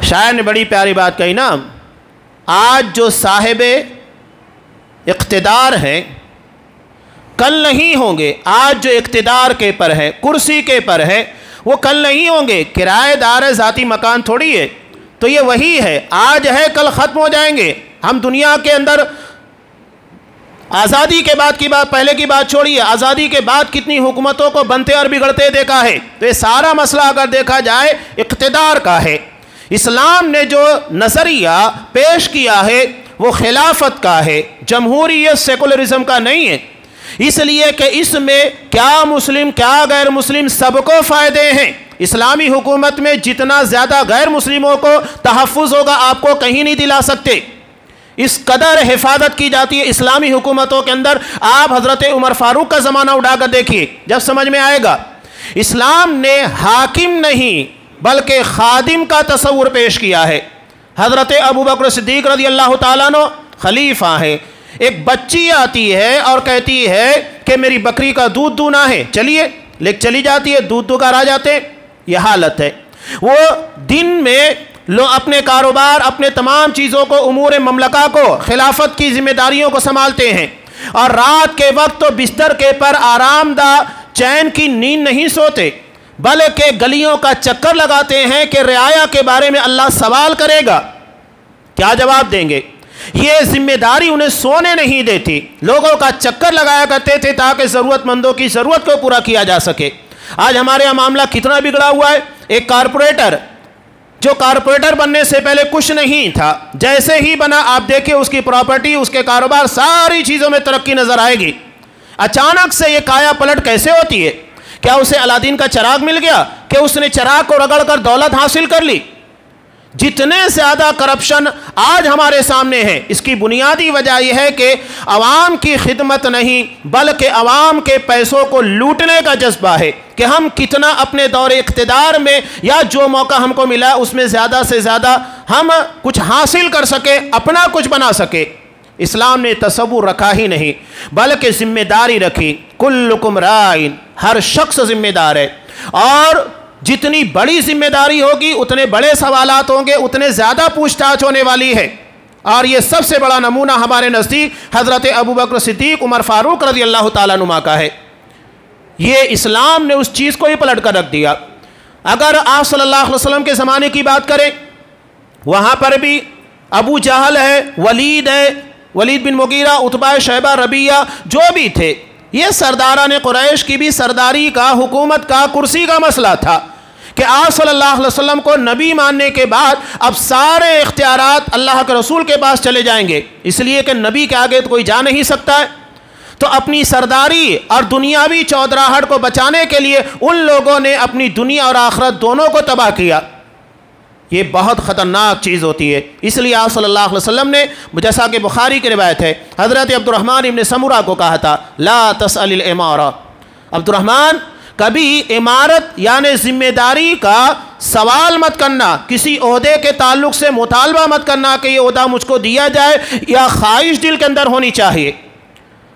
شاعر نے بڑی پیاری بات کہی نا، آج جو صاحب اقتدار ہیں کل نہیں ہوں گے، آج جو اقتدار کے پر ہے، کرسی کے پر ہے، وہ کل نہیں ہوں گے۔ کرایہ دار ہے، ذاتی مکان تھوڑی ہے، تو یہ وہی ہے، آج ہے کل ختم ہو جائیں گے۔ ہم دنیا کے اندر آزادی کے بعد کی بات، پہلے کی بات چھوڑیے، آزادی کے بعد کتنی حکومتوں کو بنتے اور بگڑتے دیکھا ہے، تو یہ سارا مسئلہ اگر دیکھا جائے اقتدار کا ہے۔ اسلام نے جو نظریہ پیش کیا ہے وہ خلافت کا ہے، جمہوریت سیکولرزم کا نہیں ہے، اس لیے کہ اس میں کیا مسلم کیا غیر مسلم سب کو فائدے ہیں۔ اسلامی حکومت میں جتنا زیادہ غیر مسلموں کو تحفظ ہوگا آپ کو کہیں نہیں دلا سکتے، اس قدر حفاظت کی جاتی ہے اسلامی حکومتوں کے اندر۔ آپ حضرت عمر فاروق کا زمانہ اٹھا کر دیکھیے، جب سمجھ میں آئے گا۔ اسلام نے حاکم نہیں بلکہ خادم کا تصور پیش کیا ہے۔ حضرت ابوبکر صدیق رضی اللہ تعالیٰ عنہ خلیفہ ہیں، ایک بچی آتی ہے اور کہتی ہے کہ میری بکری کا دودھ دونا ہے، چلیے لے چلی جاتی ہے، دودھ دو کر آ جاتے، یہ حالت ہے۔ وہ دن میں اپنے کاروبار، اپنے تمام چیزوں کو، امور مملکہ کو، خلافت کی ذمہ داریوں کو سنبھالتے ہیں، اور رات کے وقت تو بستر کے پر آرام دہ چین کی نیند نہیں سوتے، بلکہ گلیوں کا چکر لگاتے ہیں کہ رعایا کے بارے میں اللہ سوال کرے گا، کیا جواب دیں گے؟ یہ ذمہ داری انہیں سونے نہیں دیتی، لوگوں کا چکر لگایا کرتے تھے تاکہ ضرورت مندوں کی ضرورت کو پورا کیا جا سکے۔ آج ہمارے یہاں معاملہ کتنا بگڑا ہوا ہے۔ ایک کارپوریٹر جو کارپوریٹر بننے سے پہلے کچھ نہیں تھا، جیسے ہی بنا آپ دیکھیں اس کی پراپرٹی، اس کے کاروبار، ساری چیزوں میں ترقی نظر آئے گی۔ اچانک سے یہ کایا پلٹ کیسے ہوتی ہے؟ کیا اسے الادین کا چراغ مل گیا کہ اس نے چراغ کو رگڑ کر دولت حاصل کر لی؟ جتنے زیادہ کرپشن آج ہمارے سامنے ہے، اس کی بنیادی وجہ یہ ہے کہ عوام کی خدمت نہیں بلکہ عوام کے پیسوں کو لوٹنے کا جذبہ ہے، کہ ہم کتنا اپنے دور اقتدار میں یا جو موقع ہم کو ملا اس میں زیادہ سے زیادہ ہم کچھ حاصل کر سکے، اپنا کچھ بنا سکے۔ اسلام نے تصور رکھا ہی نہیں بلکہ ذمہ داری رکھی، کلکم رائن، ہر شخص ذمہ دار ہے، اور جتنی بڑی ذمہ داری ہوگی اتنے بڑے سوالات ہوں گے، اتنے زیادہ پوچھ تاچھ ہونے والی ہے۔ اور یہ سب سے بڑا نمونہ ہمارے نزدیک حضرت ابوبکر صدیق، عمر فاروق رضی اللہ تعالیٰ عنہ کا ہے۔ یہ اسلام نے اس چیز کو ہی پلٹ کر رکھ دیا۔ اگر آپ صلی اللہ علیہ وسلم کے زمانے کی بات کریں، وہاں پر بھی ابو جہل ہے، ولید بن مغیرہ، عتبہ، شیبہ، ربیعہ، جو بھی تھے، یہ سرداران قریش کی بھی سرداری کا، حکومت کا، کرسی کا مسئلہ تھا کہ آپ صلی اللہ علیہ وسلم کو نبی ماننے کے بعد اب سارے اختیارات اللہ کے رسول کے پاس چلے جائیں گے، اس لیے کہ نبی کے آگے تو کوئی جا نہیں سکتا ہے۔ تو اپنی سرداری اور دنیاوی چودراہٹ کو بچانے کے لیے ان لوگوں نے اپنی دنیا اور آخرت دونوں کو تباہ کیا۔ یہ بہت خطرناک چیز ہوتی ہے، اس لیے آپ صلی اللہ علیہ وسلم نے، جیسا کہ بخاری کی روایت ہے، حضرت عبد الرحمن ابن سمرہ کو کہا تھا لا تسأل الامارہ، عبد الرحمن کبھی امارت یعنی ذمہ داری کا سوال مت کرنا، کسی عہدے کے تعلق سے مطالبہ مت کرنا کہ یہ عہدہ مجھ کو دیا جائے، یا خواہش دل کے اندر ہونی چاہیے،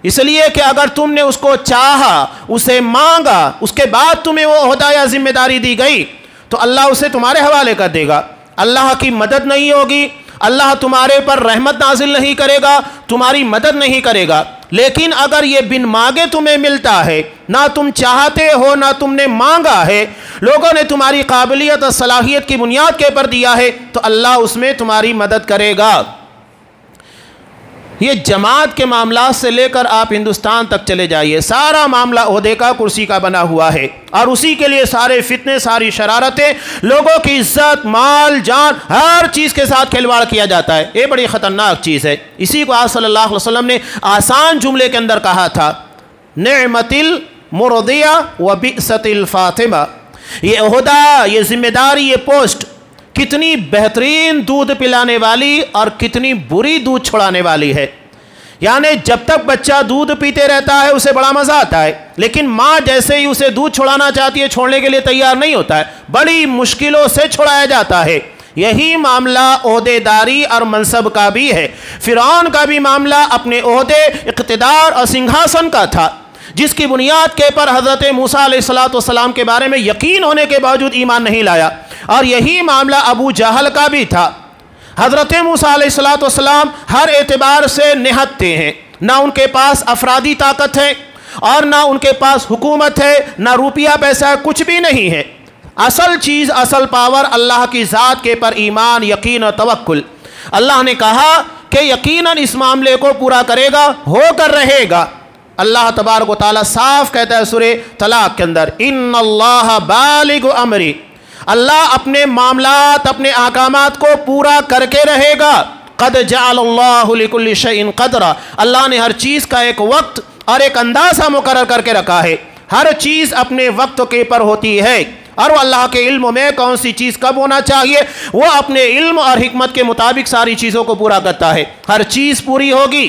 اس لیے کہ اگر تم نے اس کو چاہا، اسے مانگا، اس کے بعد تمہیں وہ عہدہ یا ذمہ داری دی گئی تو اللہ اسے تمہارے حوالے کر دے گا، اللہ کی مدد نہیں ہوگی، اللہ تمہارے پر رحمت نازل نہیں کرے گا، تمہاری مدد نہیں کرے گا۔ لیکن اگر یہ بن مانگے تمہیں ملتا ہے، نہ تم چاہتے ہو نہ تم نے مانگا ہے، لوگوں نے تمہاری قابلیت اور صلاحیت کی بنیاد کے پر دیا ہے تو اللہ اس میں تمہاری مدد کرے گا۔ یہ جماعت کے معاملات سے لے کر آپ ہندوستان تک چلے جائیے، سارا معاملہ عہدے کا، کرسی کا بنا ہوا ہے، اور اسی کے لیے سارے فتنے، ساری شرارتیں، لوگوں کی عزت، مال، جان، ہر چیز کے ساتھ کھلواڑ کیا جاتا ہے۔ یہ بڑی خطرناک چیز ہے۔ اسی کو آپ صلی اللہ علیہ وسلم نے آسان جملے کے اندر کہا تھا، نعمت المرضیہ و بئست الفاطمہ۔ یہ عہدہ، یہ ذمہ داری، یہ پوسٹ کتنی بہترین دودھ پلانے والی اور کتنی بری دودھ چھڑانے والی ہے۔ یعنی جب تک بچہ دودھ پیتے رہتا ہے اسے بڑا مزہ آتا ہے، لیکن ماں جیسے ہی اسے دودھ چھڑانا چاہتی ہے چھوڑنے کے لیے تیار نہیں ہوتا ہے، بڑی مشکلوں سے چھڑایا جاتا ہے۔ یہی معاملہ عہدے داری اور منصب کا بھی ہے۔ فرعون کا بھی معاملہ اپنے عہدے، اقتدار اور سنگھاسن کا تھا، جس کی بنیاد کے پر حضرت موسیٰ علیہ السلام کے بارے میں یقین ہونے کے باوجود ایمان نہیں لایا، اور یہی معاملہ ابو جہل کا بھی تھا۔ حضرت موسیٰ علیہ السلام ہر اعتبار سے نہتے ہیں، نہ ان کے پاس افرادی طاقت ہے اور نہ ان کے پاس حکومت ہے، نہ روپیہ پیسہ، کچھ بھی نہیں ہے۔ اصل چیز، اصل پاور اللہ کی ذات کے پر ایمان، یقین اور توکل۔ اللہ نے کہا کہ یقیناً اس معاملے کو پورا کرے گا، ہو کر رہے گا۔ اللہ تبارک و تعالیٰ صاف کہتا ہے سورہ طلاق کے اندر، ان اللہ بالغ امری، اللہ اپنے معاملات، اپنے احکامات کو پورا کر کے رہے گا۔ قد جعل اللہ لکل شیء قدرا، اللہ نے ہر چیز کا ایک وقت اور ایک اندازہ مقرر کر کے رکھا ہے۔ ہر چیز اپنے وقت کے پر ہوتی ہے، اور وہ اللہ کے علم میں کون سی چیز کب ہونا چاہیے، وہ اپنے علم اور حکمت کے مطابق ساری چیزوں کو پورا کرتا ہے۔ ہر چیز پوری ہوگی،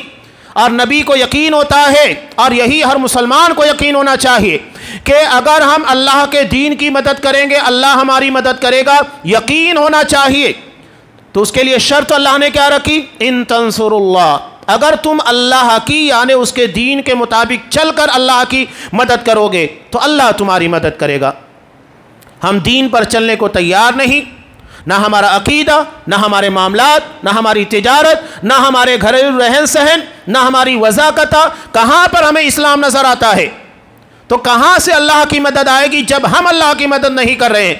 اور نبی کو یقین ہوتا ہے، اور یہی ہر مسلمان کو یقین ہونا چاہیے کہ اگر ہم اللہ کے دین کی مدد کریں گے اللہ ہماری مدد کرے گا، یقین ہونا چاہیے۔ تو اس کے لیے شرط اللہ نے کیا رکھی، ان تنصر اللہ، اگر تم اللہ کی یعنی اس کے دین کے مطابق چل کر اللہ کی مدد کرو گے تو اللہ تمہاری مدد کرے گا۔ ہم دین پر چلنے کو تیار نہیں، نہ ہمارا عقیدہ، نہ ہمارے معاملات، نہ ہماری تجارت، نہ ہمارے گھریلو رہن سہن، نہ ہماری وضاقت، کہاں پر ہمیں اسلام نظر آتا ہے؟ تو کہاں سے اللہ کی مدد آئے گی جب ہم اللہ کی مدد نہیں کر رہے ہیں؟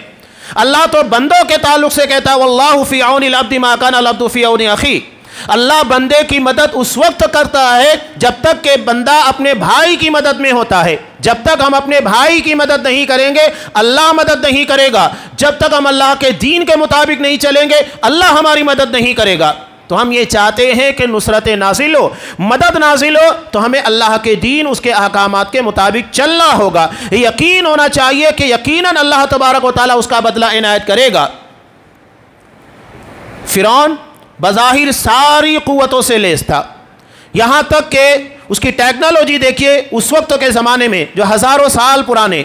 اللہ تو بندوں کے تعلق سے کہتا ہے واللہ فی عون العبد ما کان العبد فی عون اخیہ، اللہ بندے کی مدد اس وقت کرتا ہے جب تک کہ بندہ اپنے بھائی کی مدد میں ہوتا ہے۔ جب تک ہم اپنے بھائی کی مدد نہیں کریں گے اللہ مدد نہیں کرے گا، جب تک ہم اللہ کے دین کے مطابق نہیں چلیں گے اللہ ہماری مدد نہیں کرے گا۔ تو ہم یہ چاہتے ہیں کہ نصرت نازل ہو، مدد نازل ہو، تو ہمیں اللہ کے دین، اس کے احکامات کے مطابق چلنا ہوگا۔ یقین ہونا چاہیے کہ یقیناً اللہ تبارک و تعالیٰ اس کا بدلہ عنایت کرے گا۔ فرعون بظاہر ساری قوتوں سے لیس تھا، یہاں تک کہ اس کی ٹیکنالوجی دیکھیے، اس وقت کے زمانے میں جو ہزاروں سال پرانے،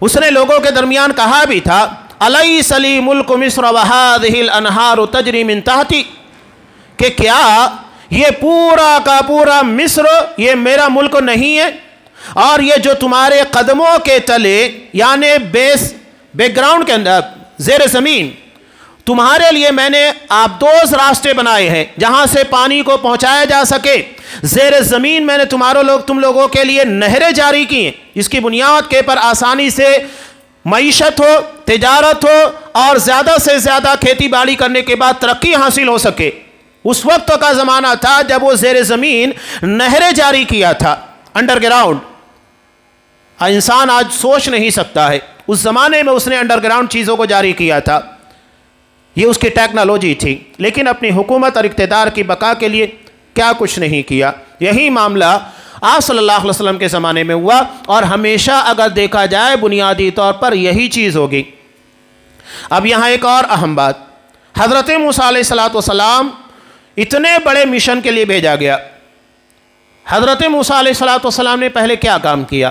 اس نے لوگوں کے درمیان کہا بھی تھا الیس لی ملک مصر وہذہ الانہار تجری من تحتی، کہ کیا یہ پورا کا پورا مصر یہ میرا ملک نہیں ہے، اور یہ جو تمہارے قدموں کے تلے یعنی بیک گراؤنڈ کے اندر زیر زمین تمہارے لیے میں نے آبدوز راستے بنائے ہیں جہاں سے پانی کو پہنچایا جا سکے، زیر زمین میں نے تم لوگوں کے لیے نہریں جاری کی ہیں، اس کی بنیاد کے پر آسانی سے معیشت ہو، تجارت ہو، اور زیادہ سے زیادہ کھیتی باڑی کرنے کے بعد ترقی حاصل ہو سکے۔ اس وقت کا زمانہ تھا جب وہ زیر زمین نہریں جاری کیا تھا، انڈر گراؤنڈ۔ انسان آج سوچ نہیں سکتا ہے، اس زمانے میں اس نے انڈر گراؤنڈ چیزوں کو جاری کیا تھا، یہ اس کی ٹیکنالوجی تھی، لیکن اپنی حکومت اور اقتدار کی بقا کے لیے کیا کچھ نہیں کیا۔ یہی معاملہ آپ صلی اللہ علیہ وسلم کے زمانے میں ہوا، اور ہمیشہ اگر دیکھا جائے بنیادی طور پر یہی چیز ہوگی۔ اب یہاں ایک اور اہم بات، حضرت موسیٰ علیہ السلام اتنے بڑے مشن کے لیے بھیجا گیا۔ حضرت موسیٰ علیہ السلام نے پہلے کیا کام کیا؟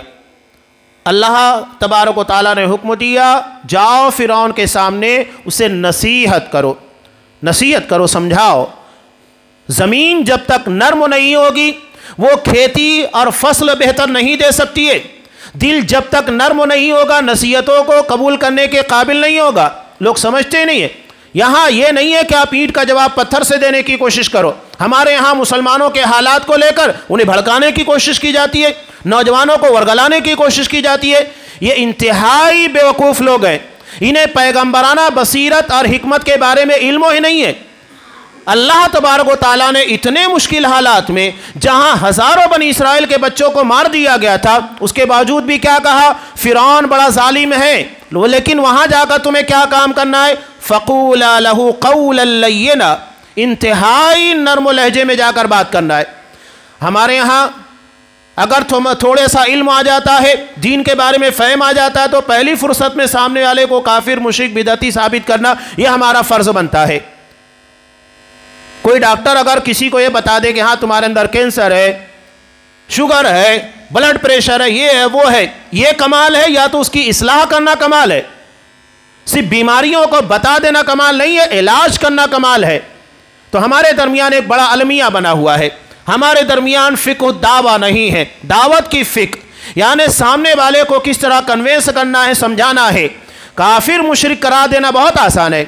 اللہ تبارک و تعالیٰ نے حکم دیا جاؤ فرعون کے سامنے اسے نصیحت کرو، سمجھاؤ۔ زمین جب تک نرم نہیں ہوگی وہ کھیتی اور فصل بہتر نہیں دے سکتی ہے، دل جب تک نرم نہیں ہوگا نصیحتوں کو قبول کرنے کے قابل نہیں ہوگا۔ لوگ سمجھتے نہیں ہیں، یہاں یہ نہیں ہے کہ آپ اینٹ کا جواب پتھر سے دینے کی کوشش کرو۔ ہمارے یہاں مسلمانوں کے حالات کو لے کر انہیں بھڑکانے کی کوشش کی جاتی ہے، نوجوانوں کو ورگلانے کی کوشش کی جاتی ہے۔ یہ انتہائی بیوقوف لوگ ہیں، انہیں پیغمبرانہ بصیرت اور حکمت کے بارے میں علم ہی نہیں ہے۔ اللہ تبارک و تعالیٰ نے اتنے مشکل حالات میں جہاں ہزاروں بنی اسرائیل کے بچوں کو مار دیا گیا تھا، اس کے باوجود بھی کیا کہا؟ فرعون بڑا ظالم ہے، لیکن وہاں جا کر تمہیں کیا کام کرنا ہے؟ فَقُولَا لَهُ قَوْلًا لَيِّنًا، انتہائی نرم و لہجے میں جا کر بات کرنا ہے۔ ہمارے یہاں اگر تھوڑے سا علم آ جاتا ہے، دین کے بارے میں فہم آ جاتا ہے، تو پہلی فرصت میں سامنے والے کو کافر، مشرک، بدعتی ثابت کرنا یہ ہمارا فرض بنتا ہے۔ کوئی ڈاکٹر اگر کسی کو یہ بتا دے کہ ہاں تمہارے اندر کینسر ہے، شوگر ہے، بلڈ پریشر ہے، یہ ہے، وہ ہے، یہ کمال ہے یا تو اس کی اصلاح کرنا کمال ہے؟ صرف بیماریوں کو بتا دینا کمال نہیں ہے، علاج کرنا کمال ہے۔ تو ہمارے درمیان ایک بڑا المیہ بنا ہوا ہے، ہمارے درمیان فقہ دعویٰ نہیں ہے، دعوت کی فقہ، یعنی سامنے والے کو کس طرح کنوینس کرنا ہے، سمجھانا ہے۔ کافر مشرک قرار دینا بہت آسان ہے،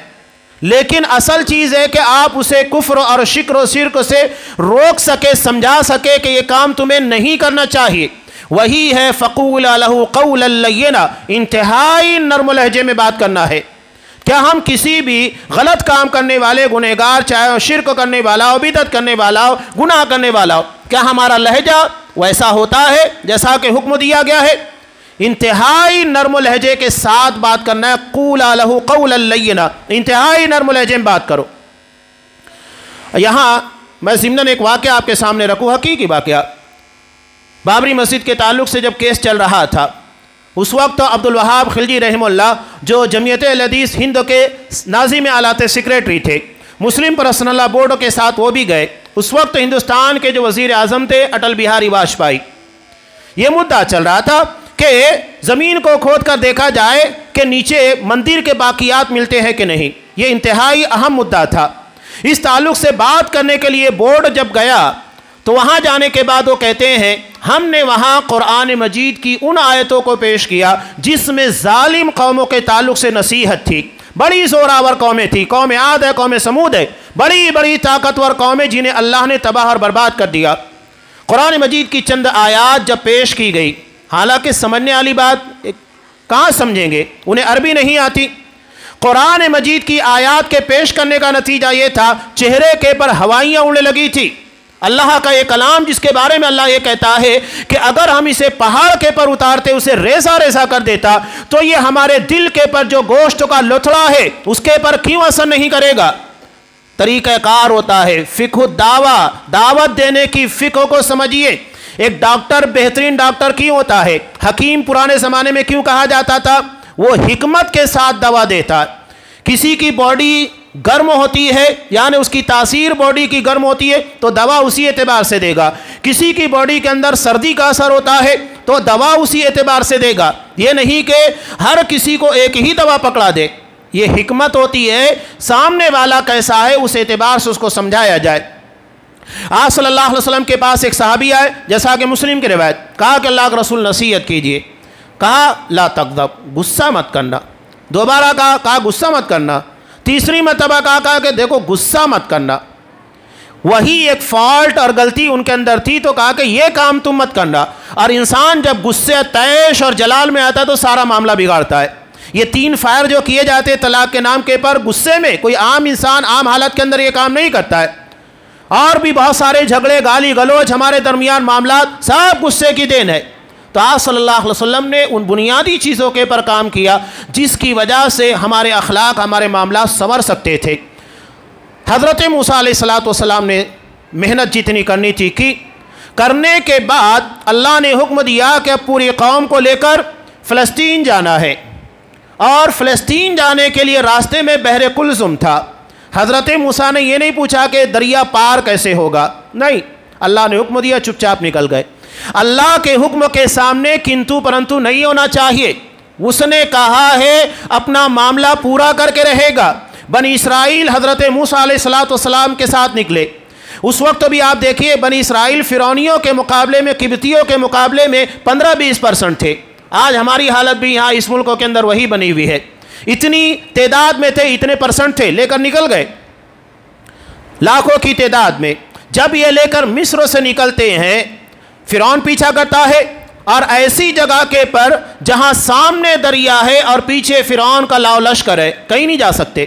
لیکن اصل چیز ہے کہ آپ اسے کفر اور شرک و شرک سے روک سکے، سمجھا سکے کہ یہ کام تمہیں نہیں کرنا چاہیے۔ وہی ہے فَقُولَا لَهُ قَوْلًا لَيِّنًا، انتہائی نرم لہجے میں بات کرنا ہے۔ کیا ہم کسی بھی غلط کام کرنے والے گنہگار، چاہے وہ شرک کرنے والا ہو، بدعت کرنے والا ہو، گناہ کرنے والا ہو، کیا ہمارا لہجہ ویسا ہوتا ہے جیسا کہ حکم دیا گیا ہے؟ انتہائی نرم و لہجے کے ساتھ بات کرنا ہے۔ قُولَا لَهُ قَوْلًا لَيِّنًا، انتہائی نرم و لہجے میں بات کرو۔ یہاں میں ضمناً ایک واقعہ آپ کے سامنے رکھوں، حقیقی واقعہ۔ بابری مسجد کے تعلق سے جب کیس چل رہا تھا، اس وقت عبد الوہاب خلجی رحمہ اللہ، جو جمعیت اہل حدیث ہند کے ناظم اعلیٰ سیکریٹری تھے، مسلم پرسنل لا بورڈ کے ساتھ وہ بھی گئے۔ اس وقت ہندوستان کے جو وزیر اعظم تھے اٹل بہاری واجپئی، یہ مدعا چل رہا تھا کہ زمین کو کھود کر دیکھا جائے کہ نیچے مندر کے باقیات ملتے ہیں کہ نہیں۔ یہ انتہائی اہم مدعا تھا۔ اس تعلق سے بات کرنے کے لیے بورڈ جب گیا تو وہاں جانے کے بعد وہ کہتے ہیں ہم نے وہاں قرآن مجید کی ان آیتوں کو پیش کیا جس میں ظالم قوموں کے تعلق سے نصیحت تھی۔ بڑی زوراور قومیں تھی، قوم عاد ہے، قوم سمود ہے، بڑی بڑی طاقتور قومیں جنہیں اللہ نے تباہ اور برباد کر دیا۔ قرآن مجید کی چند آیات جب پیش کی گئی، حالانکہ سمجھنے والی بات کہاں سمجھیں گے، انہیں عربی نہیں آتی۔ قرآن مجید کی آیات کے پیش کرنے کا نتیجہ یہ تھا چہرے کے پر ہوائیاں اڑنے لگی تھی۔ اللہ کا یہ کلام جس کے بارے میں اللہ یہ کہتا ہے کہ اگر ہم اسے پہاڑ کے پر اتارتے، اسے ریزہ ریزہ کر دیتا، تو یہ ہمارے دل کے پر جو گوشت کا لتھڑا ہے اس کے پر کیوں اثر نہیں کرے گا؟ طریقہ کار ہوتا ہے فقہ الدعوہ، دعوت دینے کی فقہ کو سمجھیے۔ ایک ڈاکٹر بہترین ڈاکٹر کیوں ہوتا ہے؟ حکیم پرانے زمانے میں کیوں کہا جاتا تھا؟ وہ حکمت کے ساتھ دوا دیتا ہے۔ کسی کی باڈی گرم ہوتی ہے، یعنی اس کی تاثیر باڈی کی گرم ہوتی ہے تو دوا اسی اعتبار سے دے گا۔ کسی کی باڈی کے اندر سردی کا اثر ہوتا ہے تو دوا اسی اعتبار سے دے گا۔ یہ نہیں کہ ہر کسی کو ایک ہی دوا پکڑا دے۔ یہ حکمت ہوتی ہے، سامنے والا کیسا ہے اس اعتبار سے اس کو سمجھایا جائے۔ آپ صلی اللہ علیہ وسلم کے پاس ایک صحابی آئے، جیسا کہ مسلم کی روایت، کہا کہ اللہ کے رسول نصیحت کیجئے۔ کہا لا تغضب، غصہ مت کرنا۔ دوبارہ کہا غصہ مت کرنا۔ تیسری مرتبہ کہا کہ دیکھو غصہ مت کرنا۔ وہی ایک فالٹ اور غلطی ان کے اندر تھی تو کہا کہ یہ کام تم مت کرنا۔ اور انسان جب غصے، طیش اور جلال میں آتا ہے تو سارا معاملہ بگاڑتا ہے۔ یہ 3 فائر جو کیے جاتے ہیں طلاق کے نام کے پر، غصے میں کوئی عام انسان عام حالت کے اندر یہ کام نہیں کرتا ہے۔ اور بھی بہت سارے جھگڑے، گالی گلوچ، ہمارے درمیان معاملات سب غصے کی دین ہے۔ تو آپ صلی اللہ علیہ وسلم نے ان بنیادی چیزوں کے پر کام کیا جس کی وجہ سے ہمارے اخلاق، ہمارے معاملات سنور سکتے تھے۔ حضرت موسیٰ علیہ السلام نے محنت جتنی کرنی تھی کی، کرنے کے بعد اللہ نے حکم دیا کہ اب پوری قوم کو لے کر فلسطین جانا ہے، اور فلسطین جانے کے لیے راستے میں بحر کلثم تھا۔ حضرت موسیٰ نے یہ نہیں پوچھا کہ دریا پار کیسے ہوگا، نہیں، اللہ نے حکم دیا، چپ چاپ نکل گئے۔ اللہ کے حکم کے سامنے کنتو پرنتو نہیں ہونا چاہیے۔ اس نے کہا ہے اپنا معاملہ پورا کر کے رہے گا۔ بنی اسرائیل حضرت موسیٰ علیہ السلام کے ساتھ نکلے۔ اس وقت بھی آپ دیکھیے بنی اسرائیل فرعونیوں کے مقابلے میں، قبطیوں کے مقابلے میں 15-20% تھے۔ آج ہماری حالت بھی یہاں اس ملکوں کے اندر وہی بنی ہوئی ہے۔ اتنی تعداد میں تھے، اتنے % تھے، لے کر نکل گئے لاکھوں کی تعداد میں۔ جب یہ لے کر مصر سے نکلتے ہیں، فرعون پیچھا کرتا ہے، اور ایسی جگہ کے پر جہاں سامنے دریا ہے اور پیچھے فرعون کا لاؤ لشکر ہے، کہیں نہیں جا سکتے۔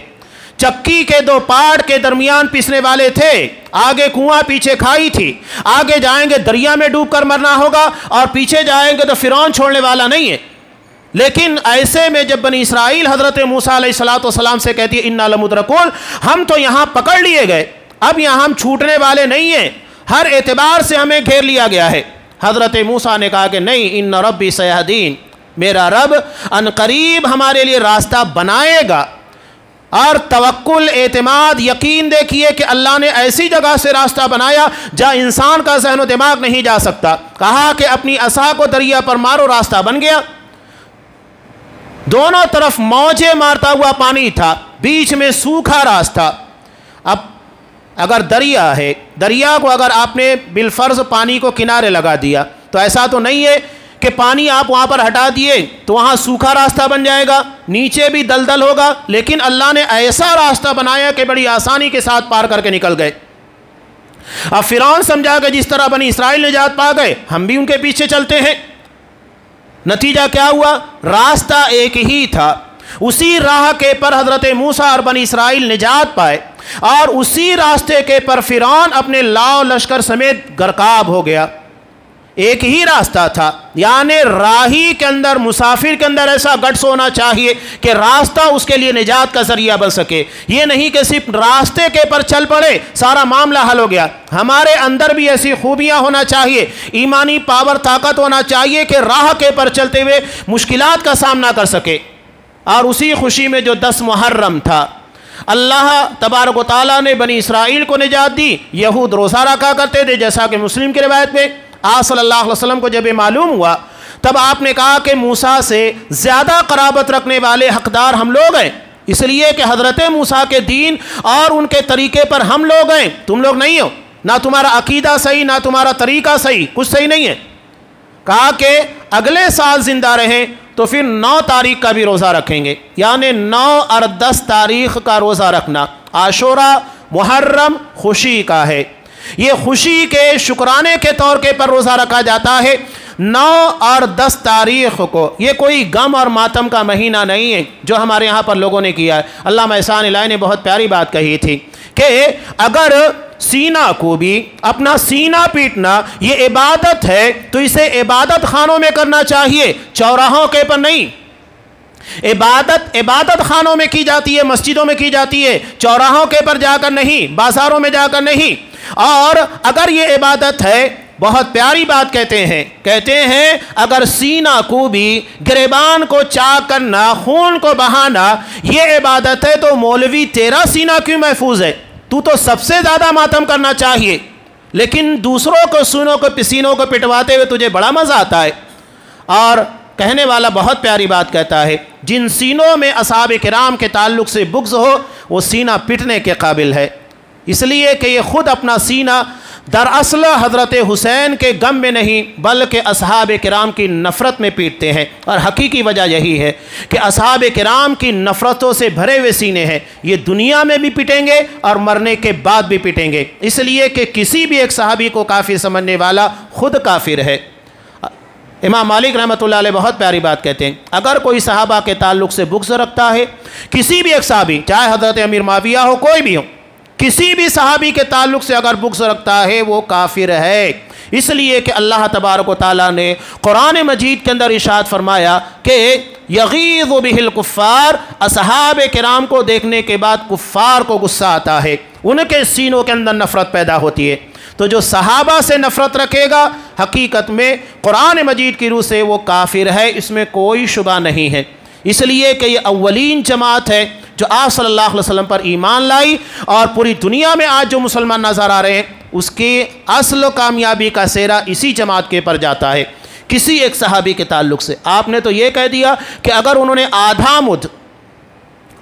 چکی کے دو پاٹ کے درمیان پیسنے والے تھے، آگے کنواں پیچھے کھائی تھی، آگے جائیں گے دریا میں ڈوب کر مرنا ہوگا اور پیچھے جائیں گے تو فرعون چھوڑنے والا نہیں ہے۔ لیکن ایسے میں جب بنی اسرائیل حضرت موسیٰ علیہ السلام سے کہتی ہے انا لمدرکون، ہم تو یہاں پکڑ لیے گئے، اب یہاں ہم چھوٹنے والے نہیں ہیں، ہر اعتبار سے ہمیں گھیر لیا گیا ہے۔ حضرت موسیٰ نے کہا کہ نہیں، ان ربی سیہدین، میرا رب ان قریب ہمارے لیے راستہ بنائے گا۔ اور توکل، اعتماد، یقین دیکھیے کہ اللہ نے ایسی جگہ سے راستہ بنایا جہاں انسان کا ذہن و دماغ نہیں جا سکتا۔ کہا کہ اپنی عصا کو دریا پر مارو، راستہ بن گیا۔ دونوں طرف موجیں مارتا ہوا پانی تھا، بیچ میں سوکھا راستہ۔ اب اگر دریا ہے، دریا کو اگر آپ نے بالفرض پانی کو کنارے لگا دیا تو ایسا تو نہیں ہے کہ پانی آپ وہاں پر ہٹا دیے تو وہاں سوکھا راستہ بن جائے گا، نیچے بھی دلدل ہوگا، لیکن اللہ نے ایسا راستہ بنایا کہ بڑی آسانی کے ساتھ پار کر کے نکل گئے۔ اب فرعون سمجھا کہ جس طرح بنی اسرائیل نجات پا گئے ہم بھی ان کے پیچھے چلتے ہیں۔ نتیجہ کیا ہوا؟ راستہ ایک ہی تھا، اسی راہ کے پر حضرت موسیٰ اور بنی اسرائیل نجات پائے، اور اسی راستے کے پر فرعون اپنے لاؤ لشکر سمیت غرقاب ہو گیا۔ ایک ہی راستہ تھا، یعنی راہی کے اندر، مسافر کے اندر ایسا گٹس ہونا چاہیے کہ راستہ اس کے لیے نجات کا ذریعہ بن سکے، یہ نہیں کہ صرف راستے کے پر چل پڑے سارا معاملہ حل ہو گیا۔ ہمارے اندر بھی ایسی خوبیاں ہونا چاہیے، ایمانی پاور، طاقت ہونا چاہیے کہ راہ کے پر چلتے ہوئے مشکلات کا سامنا کر سکے۔ اور اسی خوشی میں جو 10 محرم تھا، اللہ تبارک و تعالیٰ نے بنی اسرائیل کو نجات دی۔ یہود روزہ رکھا کرتے تھے، جیسا کہ مسلم کی روایت میں آپ صلی اللہ علیہ وسلم کو جب یہ معلوم ہوا تب آپ نے کہا کہ موسیٰ سے زیادہ قرابت رکھنے والے حقدار ہم لوگ ہیں، اس لیے کہ حضرت موسیٰ کے دین اور ان کے طریقے پر ہم لوگ ہیں، تم لوگ نہیں ہو، نہ تمہارا عقیدہ صحیح، نہ تمہارا طریقہ صحیح، کچھ صحیح نہیں ہے۔ کہا کہ اگلے سال زندہ رہیں تو پھر 9 تاریخ کا بھی روزہ رکھیں گے، یعنی 9 اور 10 تاریخ کا روزہ رکھنا۔ عاشورہ محرم خوشی کا ہے، یہ خوشی کے شکرانے کے طور کے پر روزہ رکھا جاتا ہے 9 اور 10 تاریخ کو۔ یہ کوئی غم اور ماتم کا مہینہ نہیں ہے جو ہمارے یہاں پر لوگوں نے کیا ہے۔ علامہ احسان الہی نے بہت پیاری بات کہی تھی کہ اگر سینہ کو بھی اپنا سینہ پیٹنا یہ عبادت ہے تو اسے عبادت خانوں میں کرنا چاہیے، چوراہوں کے پر نہیں۔ عبادت خانوں میں کی جاتی ہے، مسجدوں میں کی جاتی ہے، چوراہوں کے پر جا کر نہیں، بازاروں میں جا کر نہیں۔ اور اگر یہ عبادت ہے، بہت پیاری بات کہتے ہیں اگر سینہ کو بھی، گریبان کو چاک کرنا، خون کو بہانا یہ عبادت ہے تو مولوی تیرا سینہ کیوں محفوظ ہے؟ تو سب سے زیادہ ماتم کرنا چاہیے، لیکن دوسروں کو سینوں کو پٹواتے ہوئے تجھے بڑا مزہ آتا ہے۔ اور کہنے والا بہت پیاری بات کہتا ہے، جن سینوں میں اصحاب کرام کے تعلق سے بغض ہو وہ سینہ پٹنے کے قابل ہے، اس لیے کہ یہ خود اپنا سینہ دراصل حضرت حسین کے غم میں نہیں بلکہ اصحاب کرام کی نفرت میں پیٹتے ہیں۔ اور حقیقی وجہ یہی ہے کہ اصحاب کرام کی نفرتوں سے بھرے ہوئے سینے ہیں، یہ دنیا میں بھی پٹیں گے اور مرنے کے بعد بھی پٹیں گے، اس لیے کہ کسی بھی ایک صحابی کو کافر سمجھنے والا خود کافر ہے۔ امام مالک رحمۃ اللہ علیہ بہت پیاری بات کہتے ہیں، اگر کوئی صحابہ کے تعلق سے بغض رکھتا ہے، کسی بھی ایک صحابی، چاہے حضرت امیر معاویہ ہو، کوئی بھی ہو، کسی بھی صحابی کے تعلق سے اگر بغض رکھتا ہے وہ کافر ہے، اس لیے کہ اللہ تبارک و تعالیٰ نے قرآن مجید کے اندر ارشاد فرمایا کہ یغیظ بہ الکفار، اصحاب کرام کو دیکھنے کے بعد کفار کو غصہ آتا ہے، ان کے سینوں کے اندر نفرت پیدا ہوتی ہے۔ تو جو صحابہ سے نفرت رکھے گا حقیقت میں قرآن مجید کی روح سے وہ کافر ہے، اس میں کوئی شبہ نہیں ہے، اس لیے کہ یہ اولین جماعت ہے جو آپ صلی اللہ علیہ وسلم پر ایمان لائی، اور پوری دنیا میں آج جو مسلمان نظر آ رہے ہیں اس کی اصل کامیابی کا سہرا اسی جماعت کے پر جاتا ہے، کسی ایک صحابی کے تعلق سے۔ آپ نے تو یہ کہہ دیا کہ اگر انہوں نے آدھا مدھ،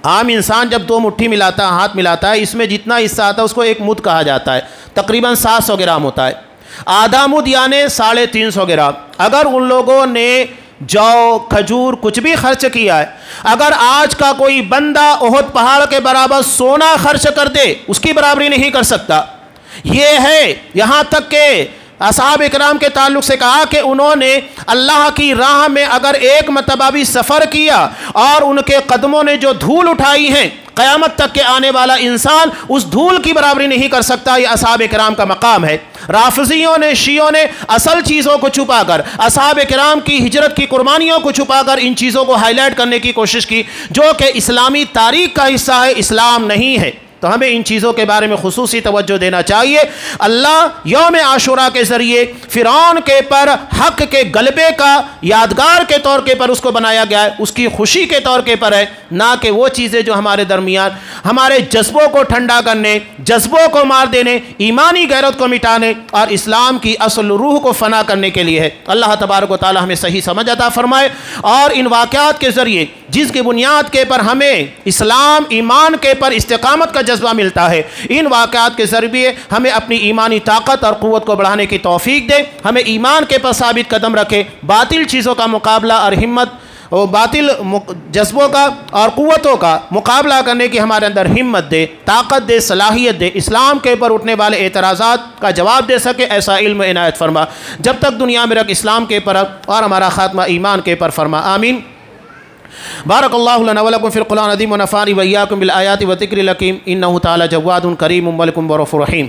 عام انسان جب 2 مٹھی ملاتا ہے، ہاتھ ملاتا ہے، اس میں جتنا حصہ آتا ہے اس کو ایک مدھ کہا جاتا ہے، تقریباً 700 گرام ہوتا ہے، آدھا مدھ یعنی 350 گرام۔ اگر ان لوگوں نے جو کھجور کچھ بھی خرچ کیا ہے، اگر آج کا کوئی بندہ احد پہاڑ کے برابر سونا خرچ کر دے اس کی برابری نہیں کر سکتا۔ یہ ہے یہاں تک کہ اصحاب اکرام کے تعلق سے کہا کہ انہوں نے اللہ کی راہ میں اگر ایک مرتبہ بھی سفر کیا اور ان کے قدموں نے جو دھول اٹھائی ہیں، قیامت تک کے آنے والا انسان اس دھول کی برابری نہیں کر سکتا۔ یہ اصحاب کرام کا مقام ہے۔ رافضیوں نے، شیعوں نے اصل چیزوں کو چھپا کر، اصحاب کرام کی ہجرت کی قربانیوں کو چھپا کر ان چیزوں کو ہائی لائٹ کرنے کی کوشش کی جو کہ اسلامی تاریخ کا حصہ ہے، اسلام نہیں ہے۔ تو ہمیں ان چیزوں کے بارے میں خصوصی توجہ دینا چاہیے۔ اللہ یوم عاشوراء کے ذریعے فرعون کے پر حق کے غلبے کا یادگار کے طور کے پر اس کو بنایا گیا ہے، اس کی خوشی کے طور کے پر ہے، نہ کہ وہ چیزیں جو ہمارے درمیان ہمارے جذبوں کو ٹھنڈا کرنے، جذبوں کو مار دینے، ایمانی غیرت کو مٹانے اور اسلام کی اصل روح کو فنا کرنے کے لیے ہے۔ اللہ تبارک و تعالی ہمیں صحیح سمجھ عطا فرمائے اور ان واقعات کے ذریعے جس کی بنیاد کے پر ہمیں اسلام، ایمان کے پر استقامت کا جذبہ ملتا ہے، ان واقعات کے ذریعے ہمیں اپنی ایمانی طاقت اور قوت کو بڑھانے کی توفیق دے، ہمیں ایمان کے پر ثابت قدم رکھے، باطل چیزوں کا مقابلہ اور ہمت اور باطل جذبوں کا اور قوتوں کا مقابلہ کرنے کی ہمارے اندر ہمت دے، طاقت دے، صلاحیت دے، اسلام کے اوپر اٹھنے والے اعتراضات کا جواب دے سکے، ایسا علم عنایت فرما، جب تک دنیا میں رکھ اسلام کے پر اور ہمارا خاتمہ ایمان کے پر فرما، آمین۔ بارک اللہ لنا ولکم فی القرآن العظیم ونفعنی وإیاکم بالآیات والذکر الحکیم، انہ تعالی جواد کریم ملک رؤوف رحیم۔